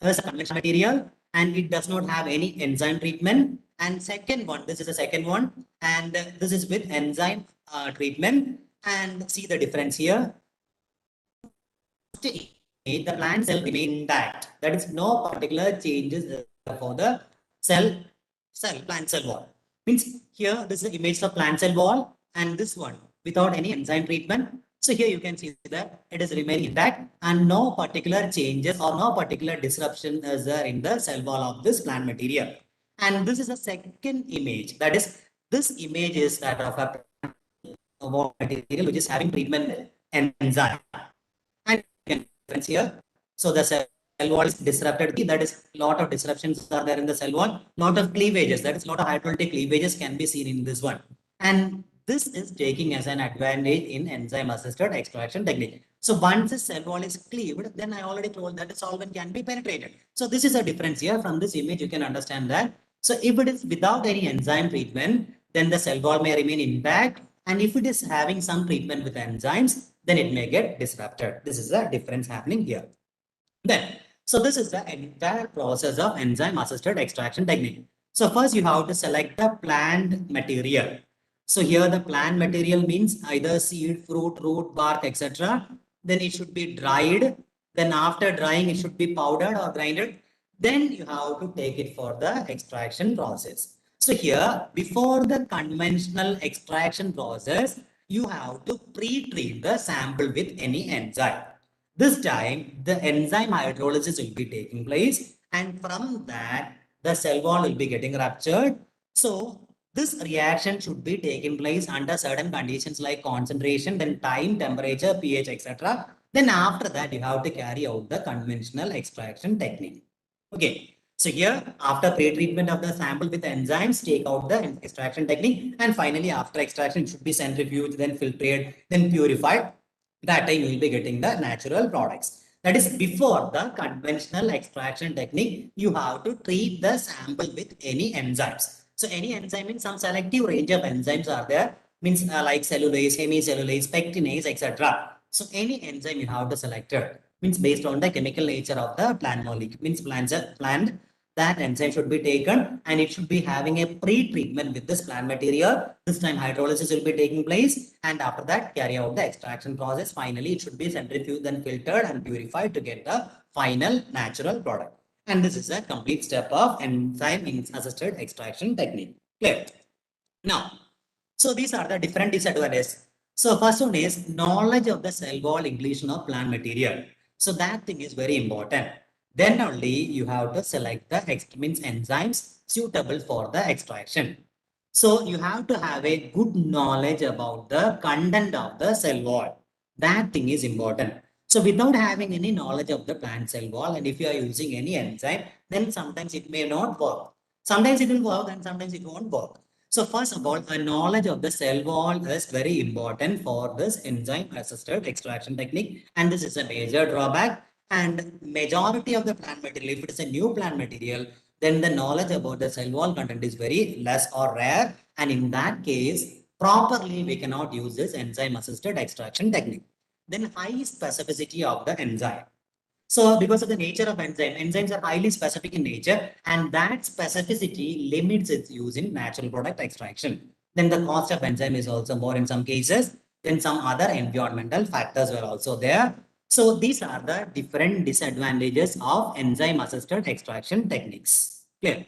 conventional material and it does not have any enzyme treatment. And second one, this is the second one, and this is with enzyme treatment. And see the difference here. The plant cell remain intact. That is no particular changes for the plant cell wall. Means here this is the image of plant cell wall and this one without any enzyme treatment. So here you can see that it is remaining intact and no particular changes or no particular disruption is there in the cell wall of this plant material. And this is a second image. That is, this image is that of a wall material which is having treatment enzyme. And here, so the cell wall is disrupted. That is, lot of disruptions are there in the cell wall. Lot of cleavages. That is, lot of hydrolytic cleavages can be seen in this one. And this is taking as an advantage in enzyme assisted extraction technique. So once the cell wall is cleaved, then I already told that the solvent can be penetrated. So this is a difference here. From this image, you can understand that. So if it is without any enzyme treatment, then the cell wall may remain intact. And if it is having some treatment with enzymes, then it may get disrupted. This is the difference happening here. Then, so this is the entire process of enzyme assisted extraction technique. So first you have to select the plant material. So here the plant material means either seed, fruit, root, bark, etc. Then it should be dried. Then after drying, it should be powdered or grinded. Then you have to take it for the extraction process. So here, before the conventional extraction process, you have to pre-treat the sample with any enzyme. This time, the enzyme hydrolysis will be taking place, and from that, the cell wall will be getting ruptured. So this reaction should be taking place under certain conditions like concentration, then time, temperature, pH, etc. Then after that, you have to carry out the conventional extraction technique. Okay. So here, after pre-treatment of the sample with enzymes, take out the extraction technique. And finally, after extraction, it should be centrifuged, then filtered, then purified. That time you will be getting the natural products. That is, before the conventional extraction technique, you have to treat the sample with any enzymes. So any enzyme means some selective range of enzymes are there, means like cellulase, hemicellulase, pectinase, etc. So any enzyme you have to select it, means based on the chemical nature of the plant molecule, means plant, that enzyme should be taken and it should be having a pre-treatment with this plant material. This time hydrolysis will be taking place and after that carry out the extraction process. Finally, it should be centrifuged and filtered and purified to get the final natural product. And this is a complete step of enzyme assisted extraction technique. Clear? Now, so these are the different disadvantages. So first one is knowledge of the cell wall inclusion of plant material. So that thing is very important. Then only you have to select the means enzymes suitable for the extraction. So you have to have a good knowledge about the content of the cell wall. That thing is important. So without having any knowledge of the plant cell wall, and if you are using any enzyme, then sometimes it may not work. Sometimes it will work and sometimes it won't work. So first of all, a knowledge of the cell wall is very important for this enzyme assisted extraction technique. And this is a major drawback. And majority of the plant material, if it is a new plant material, then the knowledge about the cell wall content is very less or rare. And in that case, properly we cannot use this enzyme assisted extraction technique. Then high specificity of the enzyme. So because of the nature of enzymes are highly specific in nature, and that specificity limits its use in natural product extraction. Then the cost of enzyme is also more in some cases. Then some other environmental factors were also there. So these are the different disadvantages of enzyme assisted extraction techniques. Clear?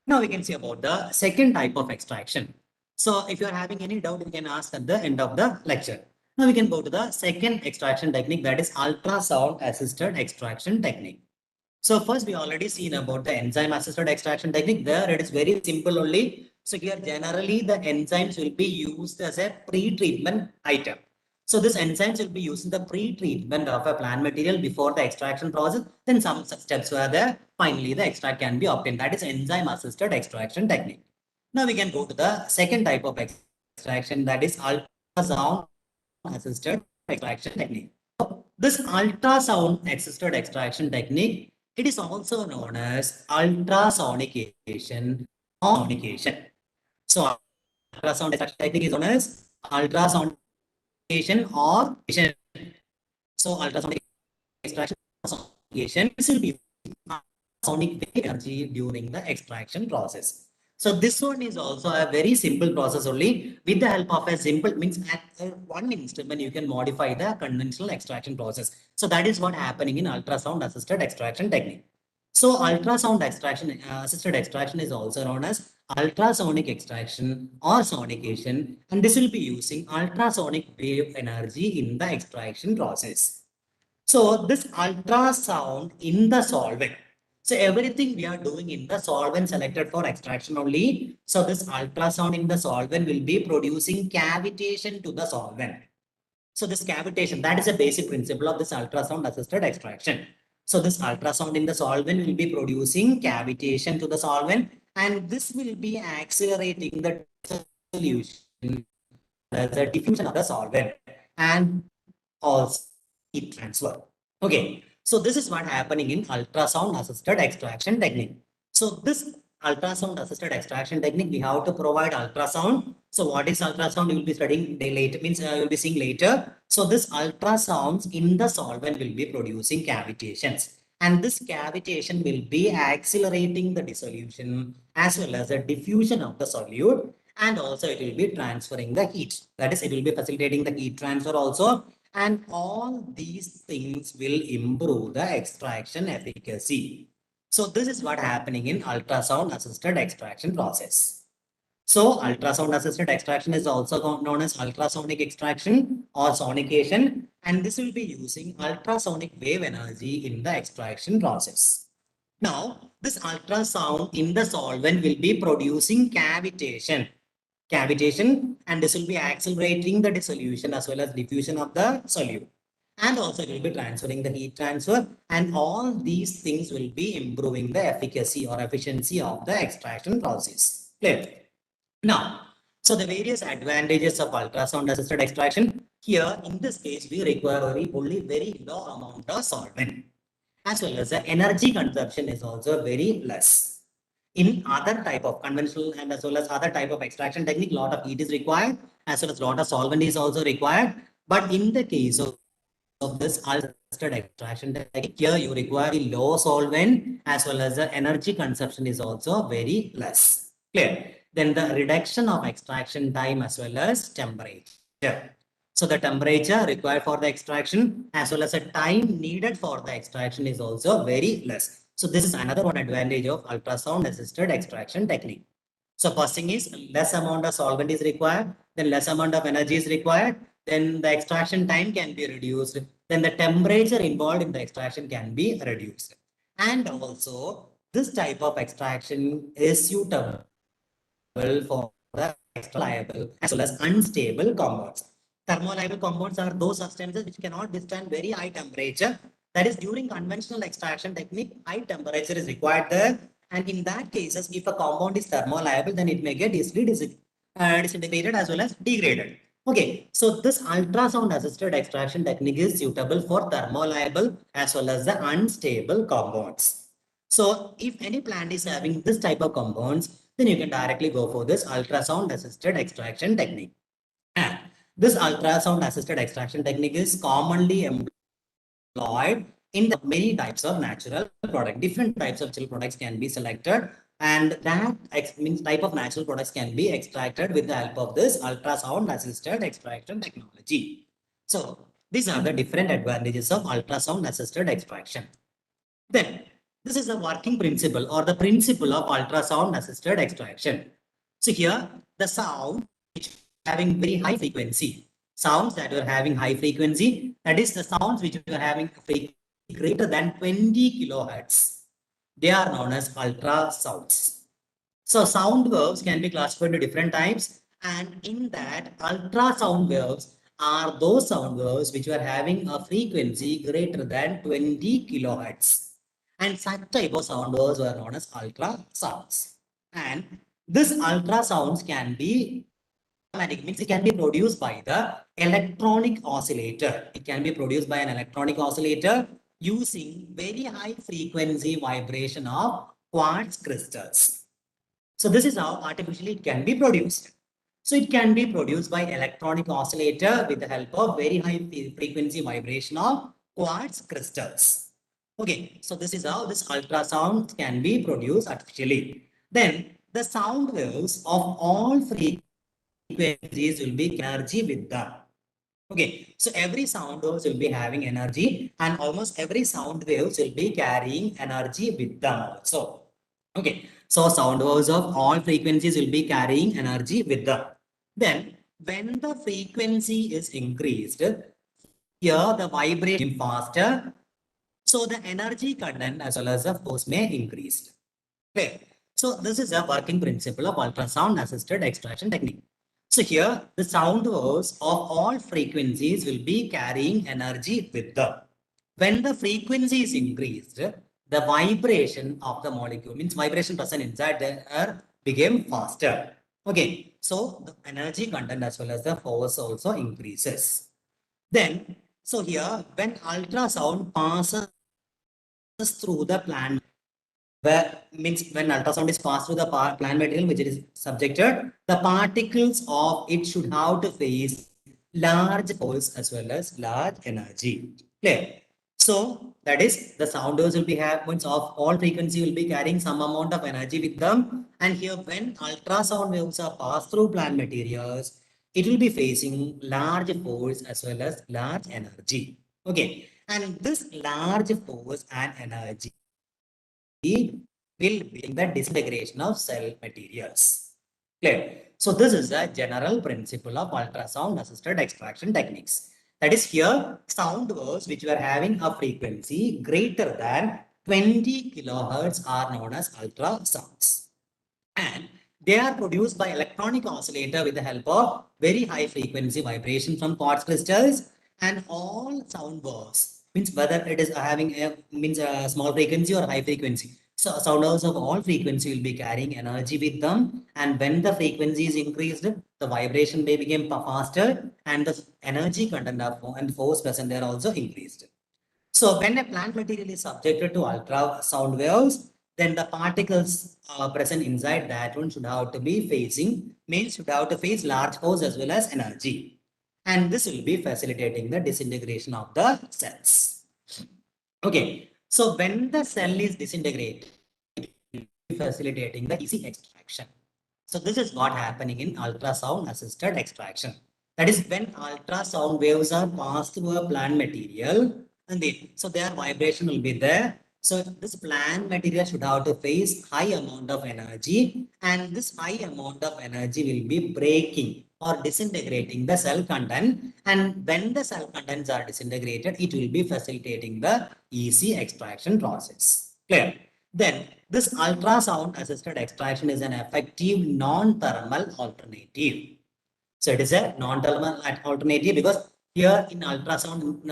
Now we can see about the second type of extraction. So if you are having any doubt, you can ask at the end of the lecture. Now we can go to the second extraction technique, that is ultrasound assisted extraction technique. So first we already seen about the enzyme assisted extraction technique. There it is very simple only. So here generally the enzymes will be used as a pre-treatment item. So this enzymes will be used in the pre-treatment of a plant material before the extraction process. Then some steps were there. Finally, the extract can be obtained. That is enzyme assisted extraction technique. Now we can go to the second type of extraction, that is ultrasound assisted extraction technique. This ultrasound assisted extraction technique, it is also known as ultrasonication or sonication. So ultrasound extraction technique is known as ultrasonication or vision. So ultrasonic extraction or sonication, this will be sonic wave energy during the extraction process. So this one is also a very simple process only. With the help of a simple means at one instrument you can modify the conventional extraction process. So that is what happening in ultrasound assisted extraction technique. So ultrasound extraction assisted extraction is also known as ultrasonic extraction or sonication, and this will be using ultrasonic wave energy in the extraction process. So this ultrasound in the solvent. So everything we are doing in the solvent selected for extraction only. So this ultrasound in the solvent will be producing cavitation to the solvent. So this cavitation, that is a basic principle of this ultrasound assisted extraction. So this ultrasound in the solvent will be producing cavitation to the solvent, and this will be accelerating the solution, the diffusion of the solvent, and also heat transfer. Okay, so this is what happening in ultrasound assisted extraction technique. So this ultrasound assisted extraction technique, we have to provide ultrasound. So what is ultrasound? You will be studying later, means you will be seeing later. So this ultrasounds in the solvent will be producing cavitations, and this cavitation will be accelerating the dissolution as well as the diffusion of the solute, and also it will be transferring the heat. That is, it will be facilitating the heat transfer also, and all these things will improve the extraction efficacy. So this is what happening in ultrasound assisted extraction process. So ultrasound assisted extraction is also known as ultrasonic extraction or sonication, and this will be using ultrasonic wave energy in the extraction process. Now, this ultrasound in the solvent will be producing cavitation, and this will be accelerating the dissolution as well as diffusion of the solute, and also it will be transferring the heat transfer, and all these things will be improving the efficacy or efficiency of the extraction process. Clear? Now, so the various advantages of ultrasound assisted extraction, here in this case we require only very low amount of solvent, as well as the energy consumption is also very less. In other type of conventional and as well as other type of extraction technique, lot of heat is required, as well as lot of solvent is also required. But in the case of this assisted extraction technique, here you require low solvent as well as the energy consumption is also very less. Clear? Then the reduction of extraction time as well as temperature. So the temperature required for the extraction as well as the time needed for the extraction is also very less. So this is another one advantage of ultrasound assisted extraction technique. So first thing is less amount of solvent is required, then less amount of energy is required, then the extraction time can be reduced, then the temperature involved in the extraction can be reduced. And also, this type of extraction is suitable for the reliable as well as unstable compounds. Thermoliable compounds are those substances which cannot withstand very high temperature. That is, during conventional extraction technique, high temperature is required there. And in that cases, if a compound is thermoliable, then it may get easily disintegrated as well as degraded. Okay, so this ultrasound assisted extraction technique is suitable for thermoliable as well as the unstable compounds. So if any plant is having this type of compounds, then you can directly go for this ultrasound assisted extraction technique. And this ultrasound assisted extraction technique is commonly employed in the many types of natural product. Different types of natural products can be selected, and that means type of natural products can be extracted with the help of this ultrasound assisted extraction technology. So these are the different advantages of ultrasound assisted extraction. Then this is the working principle or the principle of ultrasound assisted extraction. So here the sound which having very high frequency, sounds that are having high frequency, that is the sounds which are having a frequency greater than 20 kilohertz. They are known as ultrasounds. So sound waves can be classified into different types, and in that ultrasound waves are those sound waves which are having a frequency greater than 20 kilohertz. And such type of sound waves are known as ultrasounds. And this ultrasounds can be means it can be produced by the electronic oscillator. It can be produced by an electronic oscillator using very high frequency vibration of quartz crystals. So this is how artificially it can be produced. So it can be produced by electronic oscillator with the help of very high frequency vibration of quartz crystals. Okay, so this is how this ultrasound can be produced artificially. Then the sound waves of all frequencies will be energy with them. Okay, so every sound waves will be having energy, and almost every sound waves will be carrying energy with them also. Okay, so sound waves of all frequencies will be carrying energy with them. Then when the frequency is increased, here the vibration faster, so the energy content as well as the force may increase. Okay, so this is a working principle of ultrasound assisted extraction technique. So here the sound waves of all frequencies will be carrying energy with them. When the frequency is increased, the vibration of the molecule, means vibration present inside the air, became faster. Okay, so the energy content as well as the force also increases. Then, so here when ultrasound passes through the plant, where means when ultrasound is passed through the plant material which is subjected, the particles of it should have to face large force as well as large energy. Clear? So that is the sound waves will be means of all frequency will be carrying some amount of energy with them. And here when ultrasound waves are passed through plant materials, it will be facing large force as well as large energy. Okay. And this large force and energy will bring the disintegration of cell materials. Clear? So this is the general principle of ultrasound assisted extraction techniques. That is here sound waves which were having a frequency greater than 20 kilohertz are known as ultrasounds. And they are produced by electronic oscillator with the help of very high frequency vibration from quartz crystals, and all sound waves means whether it is having a small frequency or high frequency. So sound waves of all frequency will be carrying energy with them, and when the frequency is increased, the vibration may become faster, and the energy content of and force present there also increased. So when a plant material is subjected to ultrasound waves, then the particles present inside that one should have to be should have to face large force as well as energy. And this will be facilitating the disintegration of the cells. Okay, so when the cell is disintegrated, it will be facilitating the easy extraction. So this is what happening in ultrasound assisted extraction. That is when ultrasound waves are passed through a plant material, and so their vibration will be there. So this plant material should have to face high amount of energy, and this high amount of energy will be breaking or disintegrating the cell content. And when the cell contents are disintegrated, it will be facilitating the easy extraction process. Clear? Then this ultrasound assisted extraction is an effective non-thermal alternative. So it is a non-thermal alternative because here in ultrasound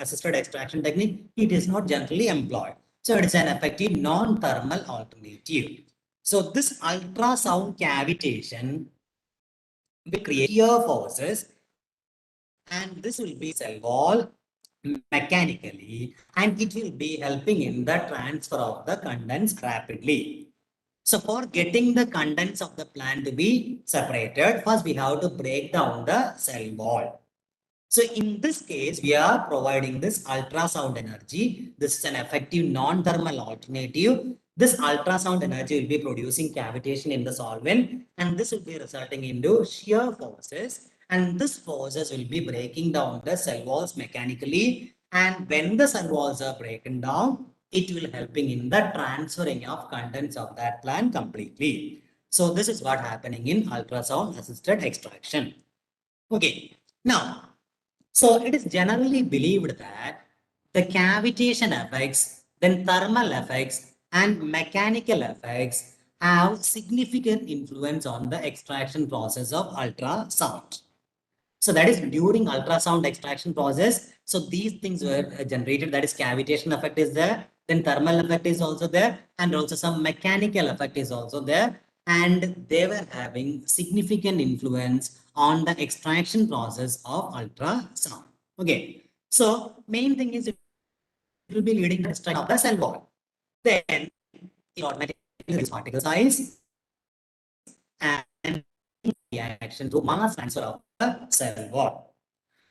assisted extraction technique, it is not generally employed. So it is an effective non-thermal alternative. So this ultrasound cavitation will create shear forces, and this will be cell wall mechanically, and it will be helping in the transfer of the contents rapidly. So for getting the contents of the plant to be separated, first we have to break down the cell wall. So in this case, we are providing this ultrasound energy. This is an effective non-thermal alternative. This ultrasound energy will be producing cavitation in the solvent, and this will be resulting into shear forces. And this forces will be breaking down the cell walls mechanically. And when the cell walls are broken down, it will helping in the transferring of contents of that plant completely. So this is what happening in ultrasound assisted extraction. Okay, now, so it is generally believed that the cavitation effects, then thermal effects and mechanical effects have significant influence on the extraction process of ultrasound. So that is during ultrasound extraction process. So these things were generated, that is cavitation effect is there, then thermal effect is also there, and also some mechanical effect is also there. And they were having significant influence on the extraction process of ultrasound. Okay. So main thing is it will be leading to extraction of the cell wall. Then it automatically increase particle size and reaction to mass transfer of the cell wall.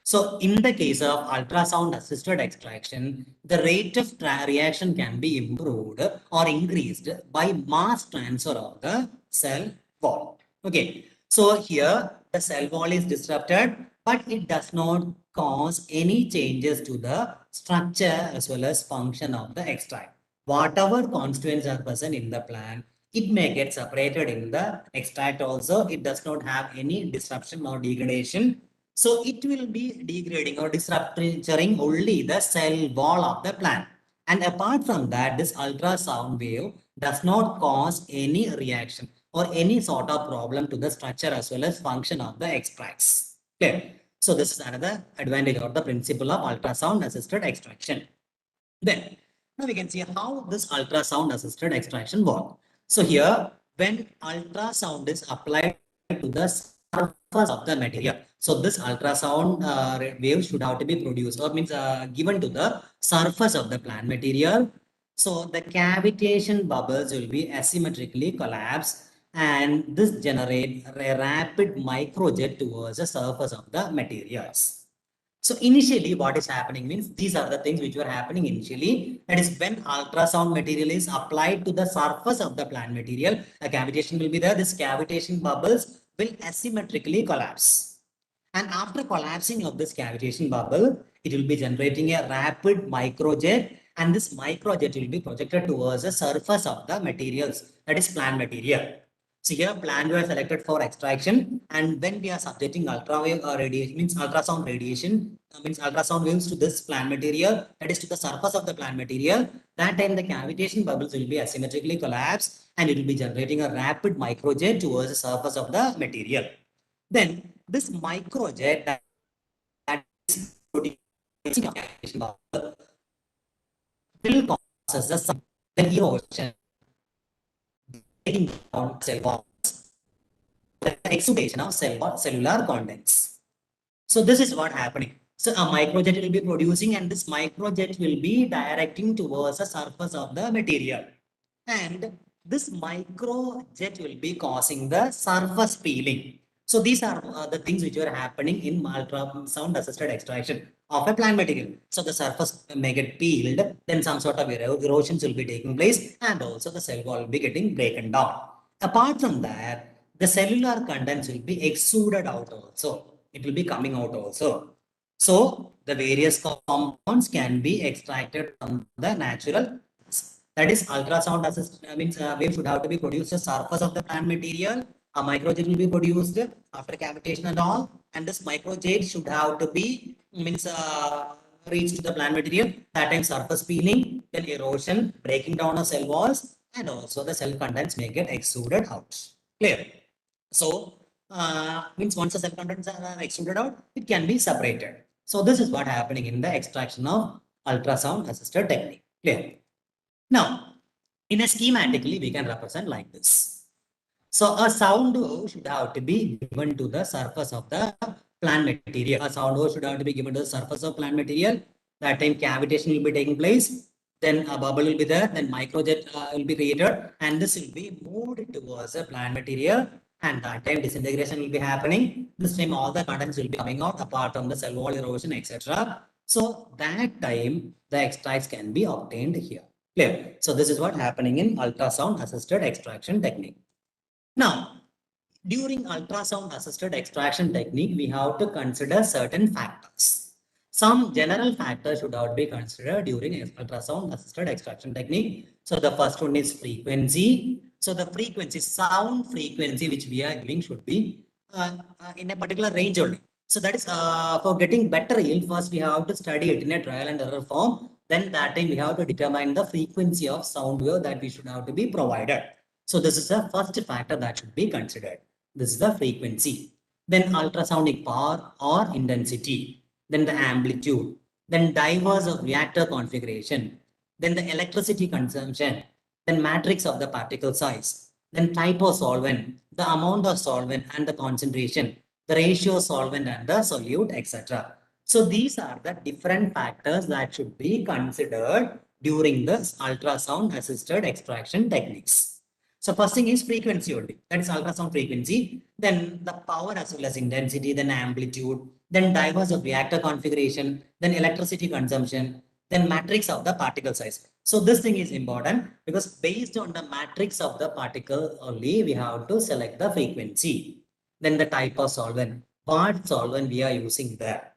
So in the case of ultrasound assisted extraction, the rate of reaction can be improved or increased by mass transfer of the cell wall. Okay. So here the cell wall is disrupted, but it does not cause any changes to the structure as well as function of the extract. Whatever constituents are present in the plant, it may get separated in the extract also. It does not have any disruption or degradation. So it will be degrading or disrupting only the cell wall of the plant. And apart from that, this ultrasound wave does not cause any reaction or any sort of problem to the structure as well as function of the extracts. Okay. So this is another advantage or the principle of ultrasound assisted extraction. Then now we can see how this ultrasound assisted extraction works. So here, when ultrasound is applied to the surface of the material, so this ultrasound wave should have to be produced or means given to the surface of the plant material. So the cavitation bubbles will be asymmetrically collapsed, and this generate a rapid microjet towards the surface of the materials. So initially what is happening means these are the things which were happening initially. That is when ultrasound material is applied to the surface of the plant material, a cavitation will be there. This cavitation bubbles will asymmetrically collapse. And after collapsing of this cavitation bubble, it will be generating a rapid microjet, and this microjet will be projected towards the surface of the materials, that is plant material. So here plant were selected for extraction, and when we are subjecting ultrawave radiation, means ultrasound radiation, means ultrasound waves to this plant material, that is to the surface of the plant material, that time the cavitation bubbles will be asymmetrically collapsed, and it will be generating a rapid microjet towards the surface of the material. Then this microjet that is producing a cavitation bubble will cause the erosion, breaking down cell walls, the exudation of cellular contents. So this is what happening. So a microjet will be producing, and this microjet will be directing towards the surface of the material. And this microjet will be causing the surface peeling. So these are the things which are happening in ultrasound assisted extraction of a plant material. So the surface may get peeled, then some sort of erosions will be taking place, and also the cell wall will be getting broken down. Apart from that, the cellular contents will be exuded out also. It will be coming out also. So the various compounds can be extracted from the natural. That is ultrasound assisted, means wave should have to be produced the surface of the plant material. A microjet will be produced after cavitation and all, and this microjet should have to be means reach to the plant material. That time surface peeling, then erosion, breaking down of cell walls, and also the cell contents may get extruded out. Clear? So, means once the cell contents are extruded out, it can be separated. So this is what happening in the extraction of ultrasound assisted technique. Clear? Now, in a schematically, we can represent like this. So a sound wave should have to be given to the surface of the plant material. A sound wave should have to be given to the surface of plant material. That time cavitation will be taking place. Then a bubble will be there. Then microjet will be created, and this will be moved towards the plant material. And that time disintegration will be happening. This time all the contents will be coming out apart from the cell wall erosion, etc. So that time the extracts can be obtained here. Clear? So this is what happening in ultrasound assisted extraction technique. Now, during ultrasound assisted extraction technique, we have to consider certain factors. Some general factors should not be considered during ultrasound assisted extraction technique. So the first one is frequency. So the frequency, sound frequency which we are giving should be in a particular range only. So that is for getting better yield, first we have to study it in a trial and error form. Then that time we have to determine the frequency of sound wave that we should have to be provided. So this is the first factor that should be considered. This is the frequency. Then ultrasonic power or intensity. Then the amplitude. Then divers of reactor configuration. Then the electricity consumption. Then matrix of the particle size. Then type of solvent, the amount of solvent and the concentration, the ratio of solvent and the solute, etc. So these are the different factors that should be considered during this ultrasound assisted extraction techniques. So first thing is frequency only, that is ultrasound frequency, then the power as well as intensity, then amplitude, then divers of reactor configuration, then electricity consumption, then matrix of the particle size. So this thing is important because based on the matrix of the particle only, we have to select the frequency. Then the type of solvent, what solvent we are using there.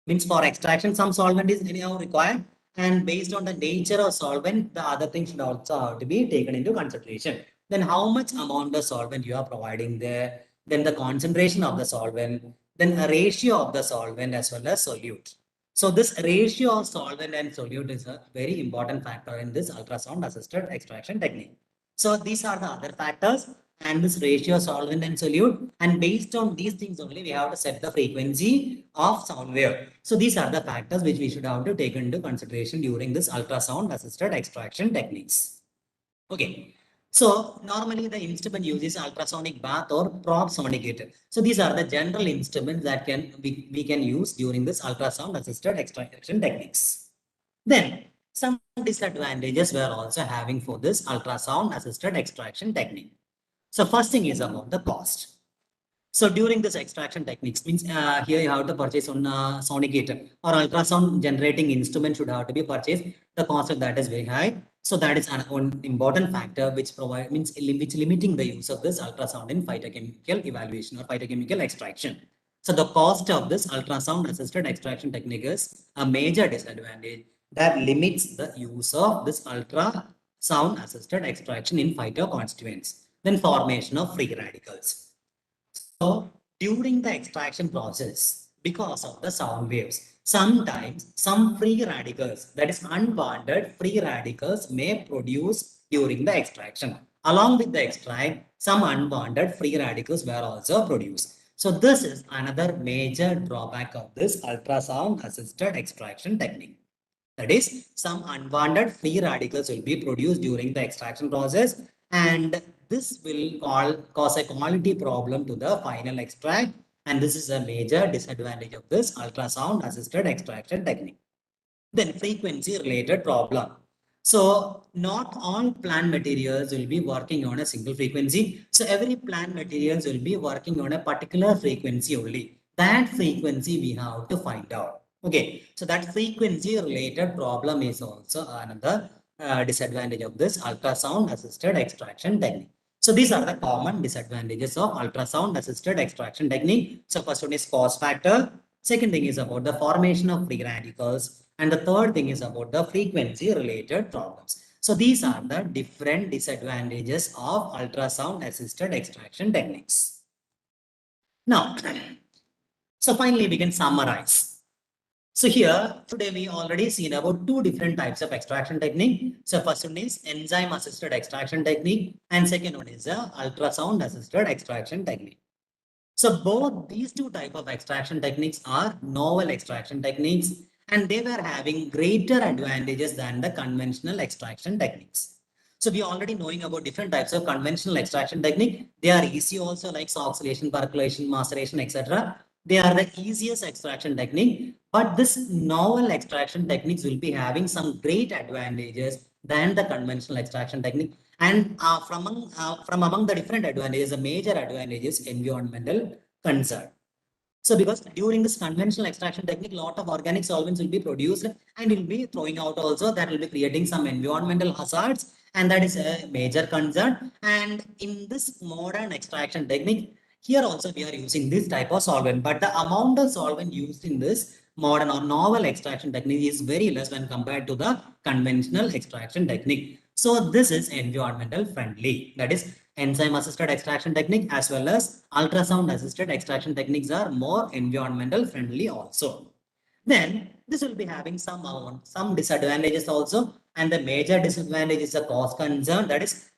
Means for extraction, some solvent is anyhow required, and based on the nature of solvent, the other thing should also have to be taken into consideration. Then how much amount of solvent you are providing there, then the concentration of the solvent, then a ratio of the solvent as well as solute. So this ratio of solvent and solute is a very important factor in this ultrasound assisted extraction technique. So these are the other factors and this ratio of solvent and solute, and based on these things only we have to set the frequency of sound wave. So these are the factors which we should have to take into consideration during this ultrasound assisted extraction techniques. Okay. So normally the instrument uses ultrasonic bath or probe sonicator. So these are the general instruments that we can use during this ultrasound assisted extraction techniques. Then some disadvantages we are also having for this ultrasound assisted extraction technique. So first thing is about the cost. So during this extraction techniques means here you have to purchase on sonicator or ultrasound generating instrument should have to be purchased. The cost of that is very high. So that is one important factor which which limiting the use of this ultrasound in phytochemical evaluation or phytochemical extraction. So the cost of this ultrasound assisted extraction technique is a major disadvantage that limits the use of this ultrasound assisted extraction in phytoconstituents. Then formation of free radicals. So during the extraction process, because of the sound waves, sometimes some free radicals, that is unwanted free radicals, may produce during the extraction. Along with the extract, some unwanted free radicals were also produced. So this is another major drawback of this ultrasound assisted extraction technique. That is, some unwanted free radicals will be produced during the extraction process, and this will cause a quality problem to the final extract, and this is a major disadvantage of this ultrasound assisted extraction technique. Then frequency related problem. So not all plant materials will be working on a single frequency. So every plant materials will be working on a particular frequency only. That frequency we have to find out. Okay, so that frequency related problem is also another disadvantage of this ultrasound assisted extraction technique. So these are the common disadvantages of ultrasound assisted extraction technique. So first one is cost factor. Second thing is about the formation of free radicals. And the third thing is about the frequency related problems. So these are the different disadvantages of ultrasound assisted extraction techniques. Now, so finally we can summarize. So here today we already seen about two different types of extraction technique. So first one is enzyme assisted extraction technique and second one is ultrasound assisted extraction technique. So both these two type of extraction techniques are novel extraction techniques and they were having greater advantages than the conventional extraction techniques. So we already knowing about different types of conventional extraction technique. They are easy also like oxidation, percolation, maceration, etc. They are the easiest extraction technique, but this novel extraction techniques will be having some great advantages than the conventional extraction technique. And from among the different advantages, the major advantage is environmental concern. So because during this conventional extraction technique, lot of organic solvents will be produced and will be throwing out also, that will be creating some environmental hazards, and that is a major concern. And in this modern extraction technique, here also we are using this type of solvent, but the amount of solvent used in this modern or novel extraction technique is very less when compared to the conventional extraction technique. So this is environmental friendly. That is enzyme assisted extraction technique as well as ultrasound assisted extraction techniques are more environmental friendly also. Then this will be having some disadvantages also, and the major disadvantage is the cost concern. That is,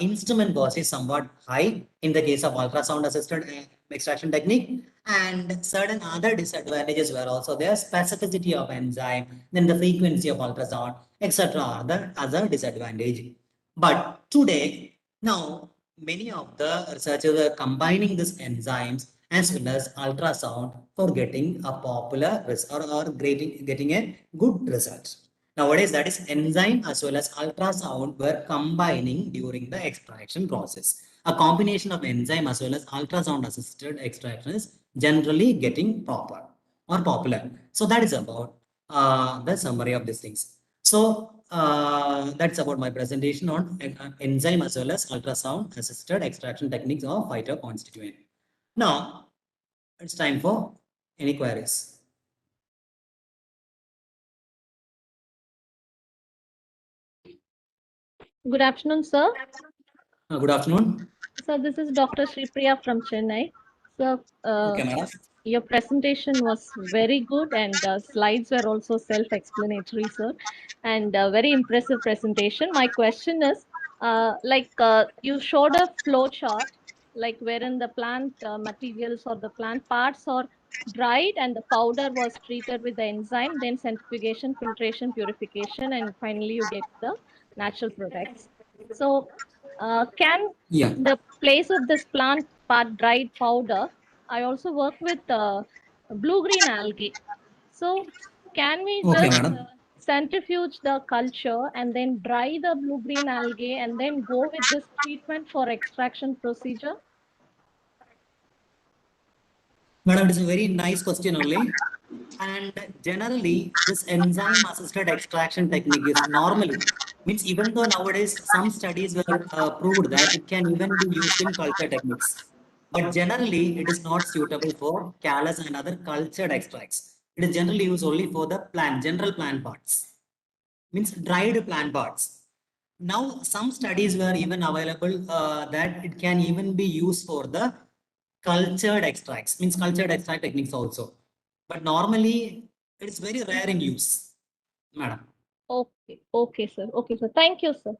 instrument cost is somewhat high in the case of ultrasound assisted extraction technique, and certain other disadvantages were also there. Specificity of enzyme, then the frequency of ultrasound, etc. are the other disadvantage. But today, now many of the researchers are combining these enzymes as well as ultrasound for getting a popular or getting a good result. Nowadays, that is enzyme as well as ultrasound were combining during the extraction process. A combination of enzyme as well as ultrasound assisted extraction is generally getting proper or popular. So that is about the summary of these things. So that's about my presentation on enzyme as well as ultrasound assisted extraction techniques of phytoconstituent. Now, it's time for any queries. Good afternoon, sir. Good afternoon. So this is Dr. Shripriya from Chennai. So Okay, madam. your presentation was very good and slides were also self-explanatory, sir, and very impressive presentation. My question is, you showed a flow chart, like wherein the plant materials or the plant parts are dried and the powder was treated with the enzyme, then centrifugation, filtration, purification, and finally you get the natural products. So can Yeah. the place of this plant part dried powder, I also work with blue-green algae. So can we Okay, just madam. centrifuge the culture and then dry the blue-green algae and then go with this treatment for extraction procedure? Madam, it is a very nice question only. And generally, this enzyme assisted extraction technique is normally means even though nowadays some studies were proved that it can even be used in culture techniques, but generally it is not suitable for callus and other cultured extracts. It is generally used only for the plant, general plant parts, means dried plant parts. Now, some studies were even available that it can even be used for the cultured extracts, means cultured extract techniques also. But normally, it's very rare in use, madam. Okay, sir. Okay, sir. Thank you, sir.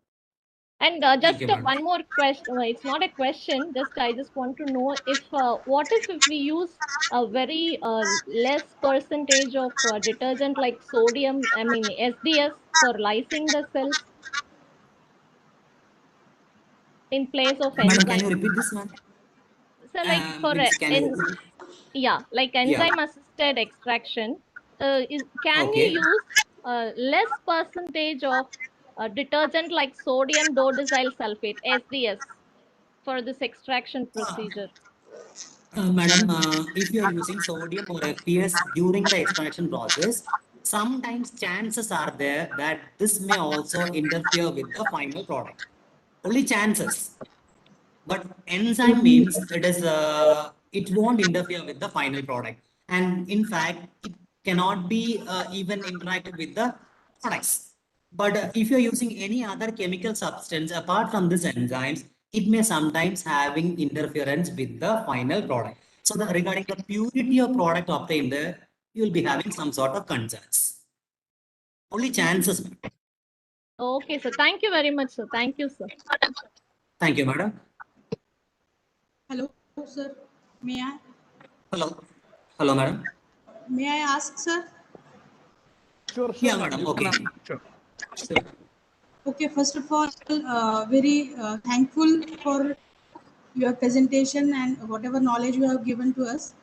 And Thank just you, madam. one more question. It's not a question. I just want to know if what if we use a very less percentage of detergent like sodium, I mean SDS for lysing the cells in place of Madam, can enzyme. you repeat this, ma'am? So like for Means can you? like Yeah. enzyme assisted extraction, can we Okay. use less percentage of detergent like sodium dodecyl sulfate SDS for this extraction procedure? Madam, if you are using sodium or FPS during the extraction process, sometimes chances are there that this may also interfere with the final product. Only chances. But enzyme means it won't interfere with the final product. And in fact, it cannot be even interacted with the products. But if you're using any other chemical substance apart from these enzymes, it may sometimes having interference with the final product. So regarding the purity of product obtained, you will be having some sort of concerns. Only chances. Okay, sir. Thank you very much, sir. Thank you, sir. Thank you, madam. Hello, sir. May I? Hello. Hello, madam. May I ask, sir? Sure, Yeah, madam. You Okay. can, sure. Sure. Okay, first of all, very thankful for your presentation and whatever knowledge you have given to us.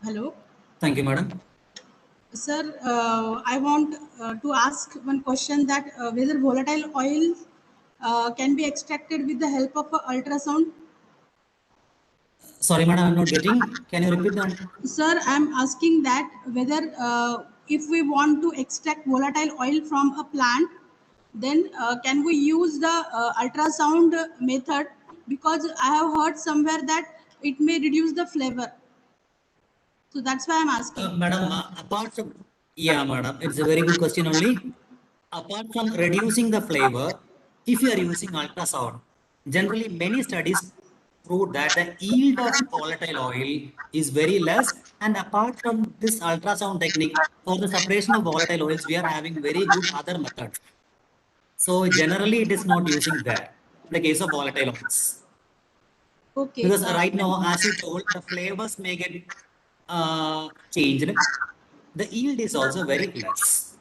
Hello. Thank you, madam. Sir, I want to ask one question that whether volatile oil can be extracted with the help of a ultrasound. Sorry, madam, I'm not getting. Can you repeat that? Sir, I'm asking that whether if we want to extract volatile oil from a plant, then can we use the ultrasound method? Because I have heard somewhere that it may reduce the flavor. So that's why I'm asking. Madam, apart from, yeah, madam, it's a very good question only. Apart from reducing the flavor, if you are using ultrasound, generally many studies prove that the yield of volatile oil is very less. And apart from this ultrasound technique, for the separation of volatile oils, we are having very good other methods. So generally it is not using that, in the case of volatile oils. Okay. Because right now, as you told, the flavors may get changed. The yield is also very less.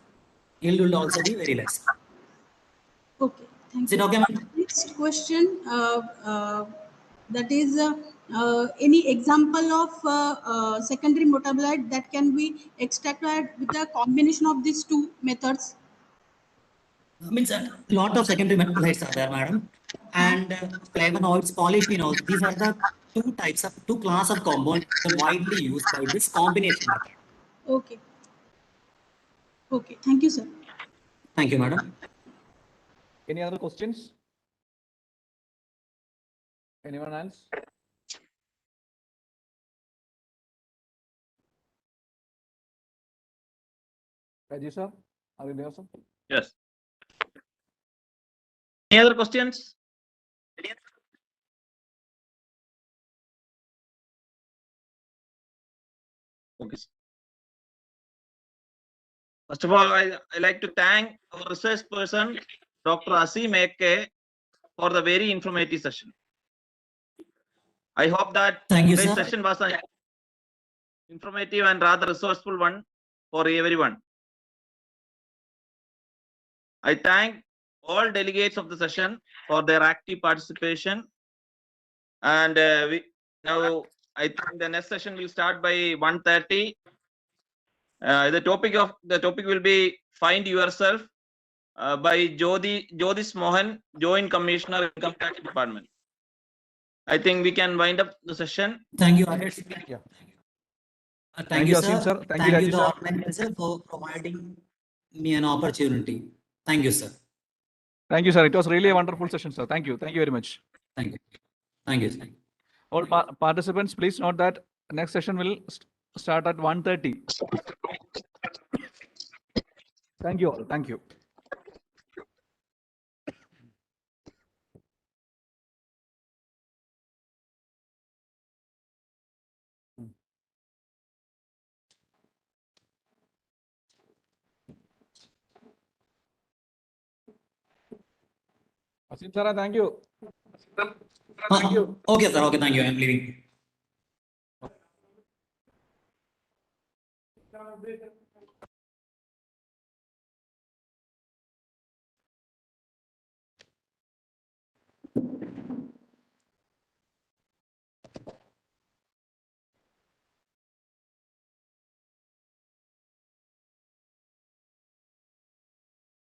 Yield will also be very less. Okay. Thank Is it you. okay, ma'am? Next question. That is any example of secondary metabolite that can be extracted with the combination of these two methods? Means a lot of secondary metabolites are there, madam. And flavonoids, polyphenols, these are the two class of compounds widely used by this combination method. Okay. Okay. Thank you, sir. Thank you, madam. Any other questions? Anyone else? Rajesh sir, are you there, sir? Yes. Any other questions? Okay. First of all, I like to thank our research person, Dr. Azeem AK, for the very informative session. I hope that Thank you, today's sir. session was an informative and rather resourceful one for everyone. I thank all delegates of the session for their active participation. And now I think the next session will start by 1:30. The topic will be Find Yourself by Jyotish Mohan, Joint Commissioner, Income Tax Department. I think we can wind up the session. Thank you, Rajesh. Yeah. Thank you, Azeem, sir. sir. Thank Thank you, you, Rajesh, the sir. organizer, for providing me an opportunity. Thank you, sir. Thank you, sir. It was really a wonderful session, sir. Thank you. Thank you very much. Thank you. Thank you. Thank you. All participants, please note that next session will start at 1:30. Thank you all. Thank you. Asim sir, thank you. Thank you. Okay, sir. Okay, thank you. I am leaving.